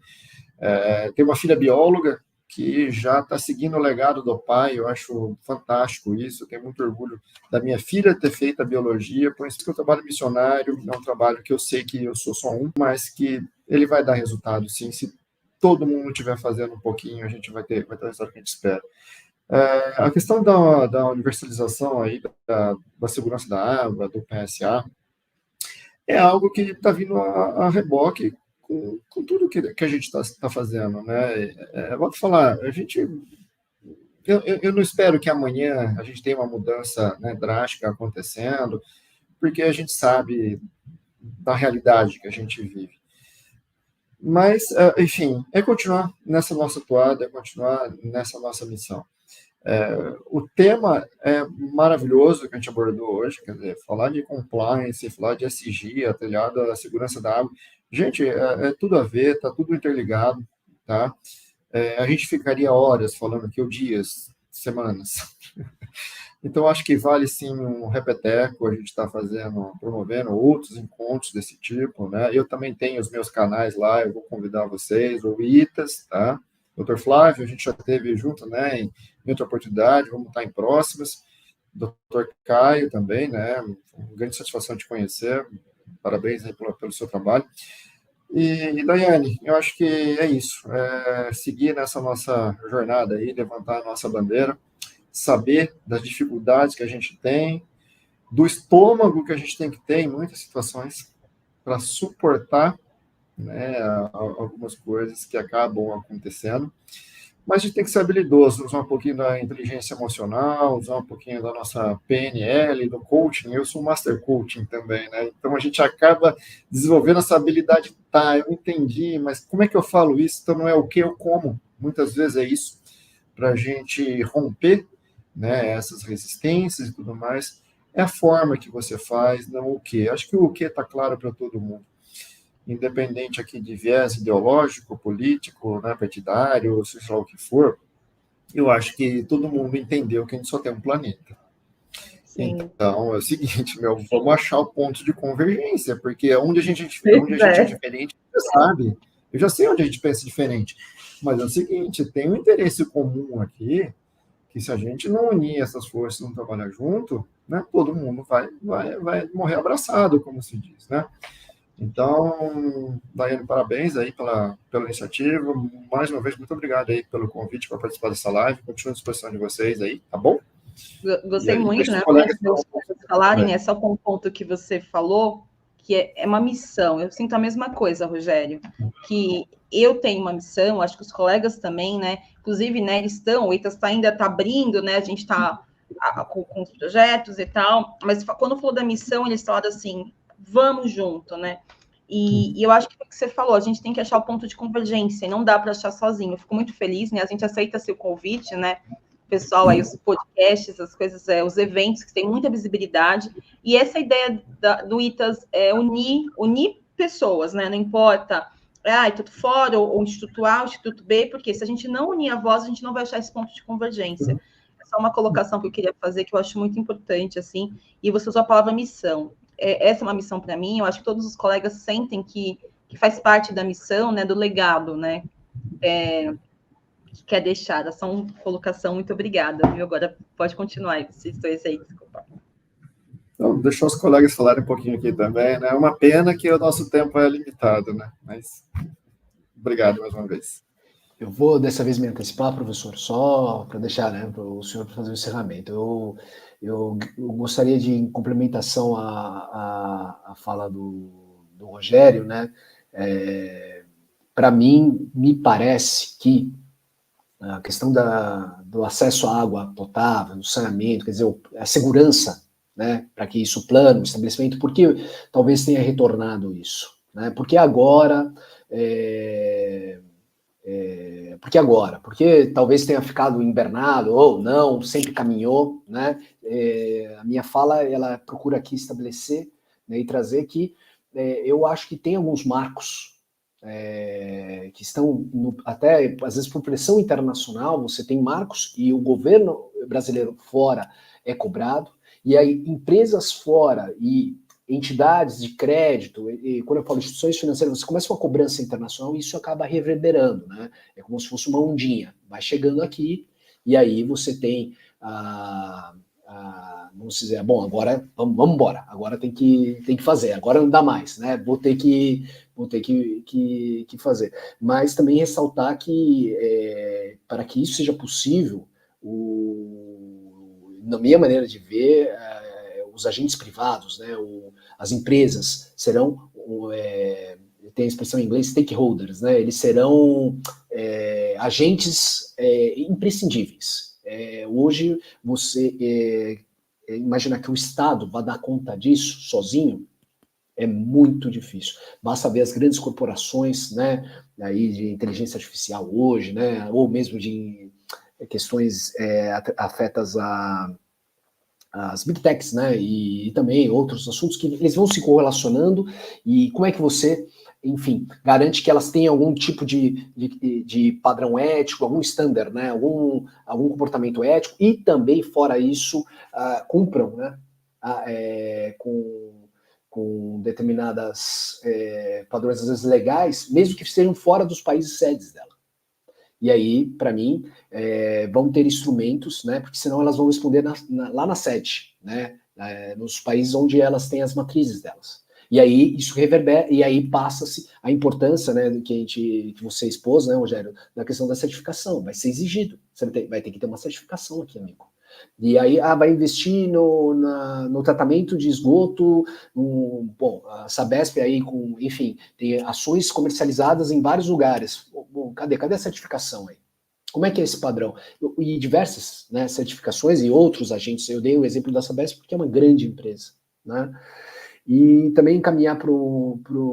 tenho uma filha bióloga que já está seguindo o legado do pai, eu acho fantástico isso, eu tenho muito orgulho da minha filha ter feito a biologia, por isso que eu trabalho missionário, é um trabalho que eu sei que eu sou só um, mas que ele vai dar resultado, sim, se todo mundo estiver fazendo um pouquinho, a gente vai ter o resultado que a gente espera. A questão da universalização aí, da segurança da água, do PSA, é algo que está vindo a reboque com tudo que a gente está fazendo, né? Vou te falar, eu não espero que amanhã a gente tenha uma mudança, né, drástica acontecendo, porque a gente sabe da realidade que a gente vive. Mas, enfim, é continuar nessa nossa toada, é continuar nessa nossa missão. O tema é maravilhoso que a gente abordou hoje, quer dizer, falar de compliance, falar de SG, atrelhado à segurança da água. Gente, é tudo a ver, está tudo interligado, tá? A gente ficaria horas falando aqui, ou dias, semanas. Então, acho que vale sim um repeteco, a gente está promovendo outros encontros desse tipo, né? Eu também tenho os meus canais lá, eu vou convidar vocês, o ITAS, tá? Dr. Flávio, a gente já esteve junto, né, em outra oportunidade, vamos estar em próximas. Dr. Caio também, né? Uma grande satisfação de conhecer, parabéns aí pelo seu trabalho. E Daiane, eu acho que é isso, seguir nessa nossa jornada aí, levantar a nossa bandeira, saber das dificuldades que a gente tem, do estômago que a gente tem que ter em muitas situações para suportar, né, algumas coisas que acabam acontecendo. Mas a gente tem que ser habilidoso, usar um pouquinho da inteligência emocional, usar um pouquinho da nossa PNL, do coaching. Eu sou master coaching também, né? Então a gente acaba desenvolvendo essa habilidade. Tá, eu entendi, mas como é que eu falo isso? Então não é o que, eu como. Muitas vezes é isso, para a gente romper, né, essas resistências e tudo mais. É a forma que você faz, não o que. Acho que o que está claro para todo mundo. Independente aqui de viés ideológico, político, né, partidário, seja lá o que for, eu acho que todo mundo entendeu que a gente só tem um planeta. Sim. Então, é o seguinte, vamos achar o ponto de convergência, porque onde a gente é diferente, você sabe. Eu já sei onde a gente pensa diferente. Mas é o seguinte, tem um interesse comum aqui, que se a gente não unir essas forças, não trabalhar junto, né, todo mundo vai morrer abraçado, como se diz, né? Então, Daiane, parabéns aí pela iniciativa. Mais uma vez, muito obrigado aí pelo convite para participar dessa live. Continuo à disposição de vocês aí, tá bom?
Gostei muito, né? Meus colegas falarem, é só com um ponto que você falou, que é uma missão. Eu sinto a mesma coisa, Rogério, que eu tenho uma missão, acho que os colegas também, né? Inclusive, né, eles estão, o ITAS ainda está abrindo, né? A gente está com os projetos e tal, mas quando falou da missão, eles falaram assim, vamos junto, né? E eu acho que o que você falou, a gente tem que achar o ponto de convergência, e não dá para achar sozinho. Eu fico muito feliz, né? A gente aceita seu convite, né? Pessoal, aí os podcasts, as coisas, os eventos que têm muita visibilidade. E essa ideia do ITAS é unir pessoas, né? Não importa, Instituto fora, ou Instituto A, ou Instituto B, porque se a gente não unir a voz, a gente não vai achar esse ponto de convergência. É só uma colocação que eu queria fazer, que eu acho muito importante, assim, e você usou a palavra missão. Essa é uma missão para mim, eu acho que todos os colegas sentem que faz parte da missão, né, do legado, né, que quer deixar. Essa é uma colocação, muito obrigada, viu? Agora pode continuar, vocês dois aí, desculpa.
Então, deixar os colegas falarem um pouquinho aqui também, né, é uma pena que o nosso tempo é limitado, né, mas obrigado mais uma vez.
Eu vou dessa vez me antecipar, professor, só para deixar, né, para o senhor fazer o encerramento. Eu gostaria de, em complementação à fala do Rogério, né, para mim, me parece que a questão do acesso à água potável, do saneamento, quer dizer, a segurança, né, para que isso plano, estabelecimento, por que talvez tenha retornado isso? Né? Porque agora... Porque talvez tenha ficado invernado ou não, sempre caminhou, né? A minha fala, ela procura aqui estabelecer, né, e trazer que eu acho que tem alguns marcos que estão, até às vezes por pressão internacional, você tem marcos e o governo brasileiro fora é cobrado, e aí empresas fora e entidades de crédito, e quando eu falo instituições financeiras, você começa uma cobrança internacional e isso acaba reverberando, né? É como se fosse uma ondinha, vai chegando aqui, e aí você tem vamos dizer, bom, agora vamos embora, agora tem que fazer, agora não dá mais, né? Vou ter que fazer. Mas também ressaltar que para que isso seja possível, na minha maneira de ver, os agentes privados, né, as empresas serão, tem a expressão em inglês, stakeholders, né? Eles serão agentes imprescindíveis. Hoje, você imaginar que o Estado vai dar conta disso sozinho é muito difícil. Basta ver as grandes corporações, né, aí de inteligência artificial hoje, né, ou mesmo de questões afetas as big techs, né, e também outros assuntos que eles vão se correlacionando, e como é que você, enfim, garante que elas tenham algum tipo de padrão ético, algum standard, né, algum comportamento ético, e também, fora isso, cumpram, né, com determinadas padrões, às vezes, legais, mesmo que estejam fora dos países sedes dela. E aí, para mim, vão ter instrumentos, né? Porque senão elas vão responder lá na sede, né? Nos países onde elas têm as matrizes delas. E aí isso reverbera, e aí passa-se a importância, né, que você expôs, né, Rogério, da questão da certificação. Vai ser exigido. Você vai ter que ter uma certificação aqui, amigo. E aí, vai investir no tratamento de esgoto, bom, a Sabesp aí enfim, tem ações comercializadas em vários lugares. Bom, cadê a certificação aí? Como é que é esse padrão? E diversas, né, certificações e outros agentes, eu dei o exemplo da Sabesp porque é uma grande empresa, né? E também encaminhar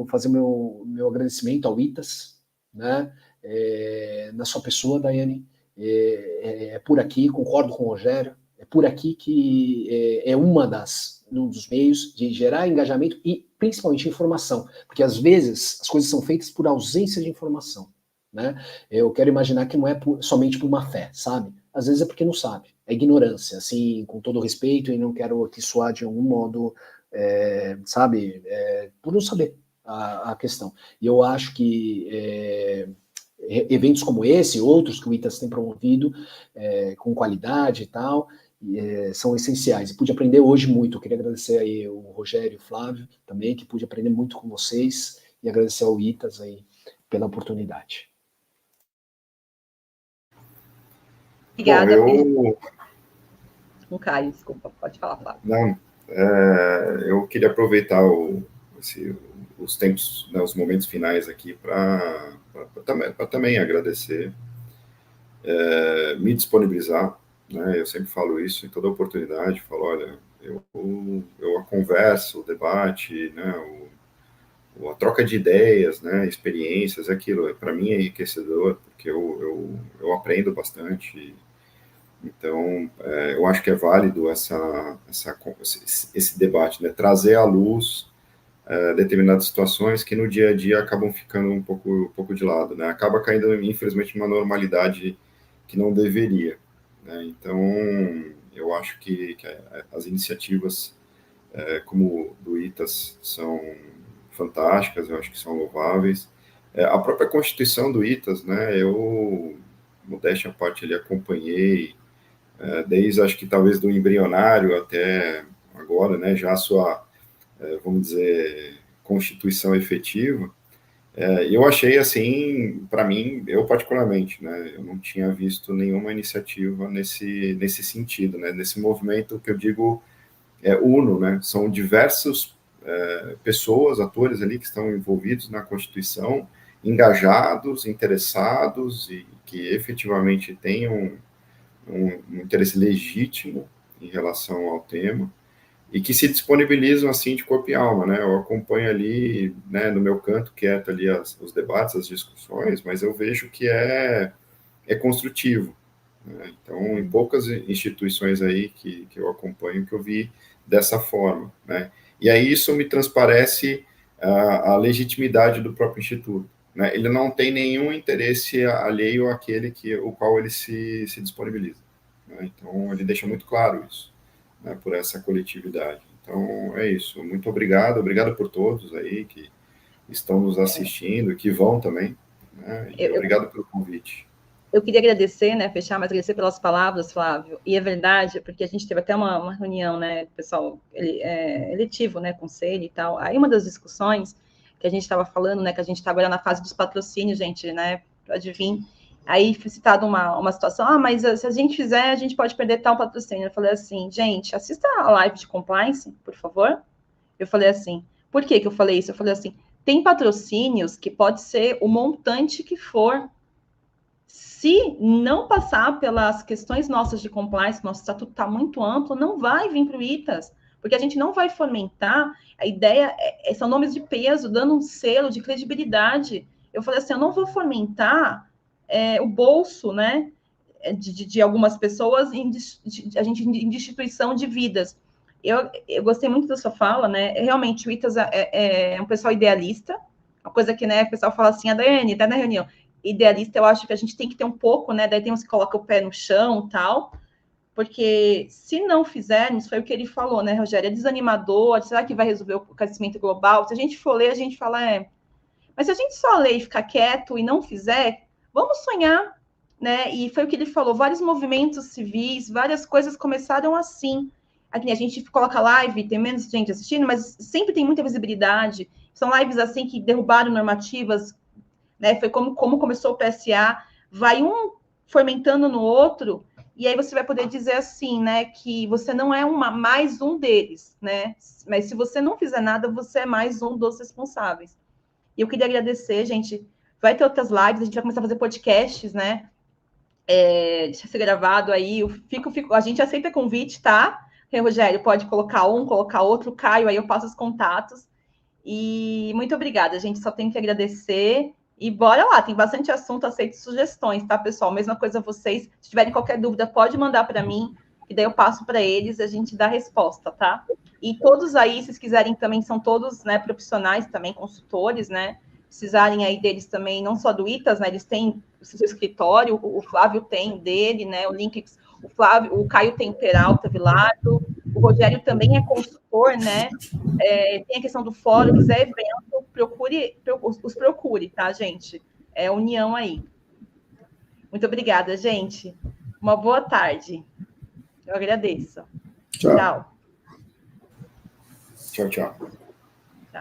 fazer meu agradecimento ao ITAS, né, na sua pessoa, Daiane. É por aqui, concordo com o Rogério, é por aqui que é um dos meios de gerar engajamento e principalmente informação, porque às vezes as coisas são feitas por ausência de informação, né? Eu quero imaginar que não é somente por má fé, sabe? Às vezes é porque não sabe, é ignorância, assim, com todo respeito, e não quero aqui soar de algum modo, sabe, por não saber a questão. E eu acho que eventos como esse, outros que o ITAS tem promovido, com qualidade e tal, são essenciais. E pude aprender hoje muito. Eu queria agradecer aí o Rogério e o Flávio também, que pude aprender muito com vocês, e agradecer ao ITAS aí pela oportunidade.
Obrigada. O Caio, desculpa, pode falar, Flávio.
Não, eu queria aproveitar os tempos, né, os momentos finais aqui para também agradecer, me disponibilizar, né? Eu sempre falo isso em toda oportunidade, falo, olha, a conversa, o debate, né, a troca de ideias, né, experiências, aquilo, para mim é enriquecedor, porque eu aprendo bastante. Então, eu acho que é válido esse debate, né, trazer à luz determinadas situações que no dia a dia acabam ficando um pouco de lado, né? Acaba caindo, infelizmente, uma normalidade que não deveria, né? Então, eu acho que as iniciativas como do ITAS são fantásticas, eu acho que são louváveis. A própria Constituição do ITAS, né? Eu, modéstia à parte, ali acompanhei desde, acho que talvez do embrionário até agora, né? Já a sua, vamos dizer, constituição efetiva. Eu achei, assim, para mim, eu particularmente, né, eu não tinha visto nenhuma iniciativa nesse sentido, né, nesse movimento que eu digo uno, né, são diversas pessoas, atores ali que estão envolvidos na Constituição, engajados, interessados e que efetivamente tenham um interesse legítimo em relação ao tema, e que se disponibilizam assim de corpo e alma, né? Eu acompanho ali, né, no meu canto quieto ali os debates, as discussões, mas eu vejo que é construtivo, né? Então, em poucas instituições aí que eu acompanho, que eu vi dessa forma, né? E aí isso me transparece a legitimidade do próprio Instituto, né? Ele não tem nenhum interesse alheio àquele o qual ele se disponibiliza, né? Então, ele deixa muito claro isso, né, por essa coletividade. Então, é isso. Muito obrigado por todos aí que estão nos assistindo, que vão também, né? E obrigado pelo convite.
Eu queria agradecer, né, fechar, mas agradecer pelas palavras, Flávio. E é verdade, porque a gente teve até uma reunião, né, pessoal, eletivo, né, conselho e tal. Aí uma das discussões que a gente estava falando, né, que a gente está agora na fase dos patrocínios, gente, né, adivinha. Aí foi citada uma situação, mas se a gente fizer, a gente pode perder tal patrocínio. Eu falei assim, gente, assista a live de compliance, por favor. Eu falei assim, por que eu falei isso? Eu falei assim, tem patrocínios que pode ser o montante que for. Se não passar pelas questões nossas de compliance, nosso estatuto está muito amplo, não vai vir para o ITAS, porque a gente não vai fomentar. A ideia são nomes de peso, dando um selo de credibilidade. Eu falei assim, eu não vou fomentar o bolso, né, de algumas pessoas em destituição de vidas. Eu gostei muito da sua fala, né? Realmente, o ITAS é um pessoal idealista, uma coisa que, né, o pessoal fala assim, a Daiane, tá na reunião, idealista, eu acho que a gente tem que ter um pouco, né? Daí tem uns que colocam o pé no chão e tal, porque se não fizermos, foi o que ele falou, né, Rogério? É desanimador, será que vai resolver o aquecimento global? Se a gente for ler, a gente fala, mas se a gente só ler e ficar quieto e não fizer, vamos sonhar, né? E foi o que ele falou, vários movimentos civis, várias coisas começaram assim. Aqui, a gente coloca live, tem menos gente assistindo, mas sempre tem muita visibilidade. São lives assim que derrubaram normativas, né? Foi como começou o PSA, vai um fomentando no outro, e aí você vai poder dizer assim, né, que você não é mais um deles, né? Mas se você não fizer nada, você é mais um dos responsáveis. E eu queria agradecer, gente. Vai ter outras lives, a gente vai começar a fazer podcasts, né? Deixa ser gravado aí. A gente aceita convite, tá? Rogério, pode colocar um, colocar outro, Caio, aí eu passo os contatos. E muito obrigada, gente. Só tenho que agradecer. E bora lá, tem bastante assunto, aceito sugestões, tá, pessoal? Mesma coisa vocês. Se tiverem qualquer dúvida, pode mandar para mim, que daí eu passo para eles e a gente dá a resposta, tá? E todos aí, se vocês quiserem também, são todos, né, profissionais também, consultores, né? Precisarem aí deles também, não só do ITAS, né? Eles têm o seu escritório, o Flávio tem dele, né? O Linkex, o Caio tem Peralta Vilardo, o Rogério também é consultor, né? Tem a questão do fórum, quiser evento, os procure, tá, gente? É união aí. Muito obrigada, gente. Uma boa tarde. Eu agradeço.
Tchau.
Tchau, tchau.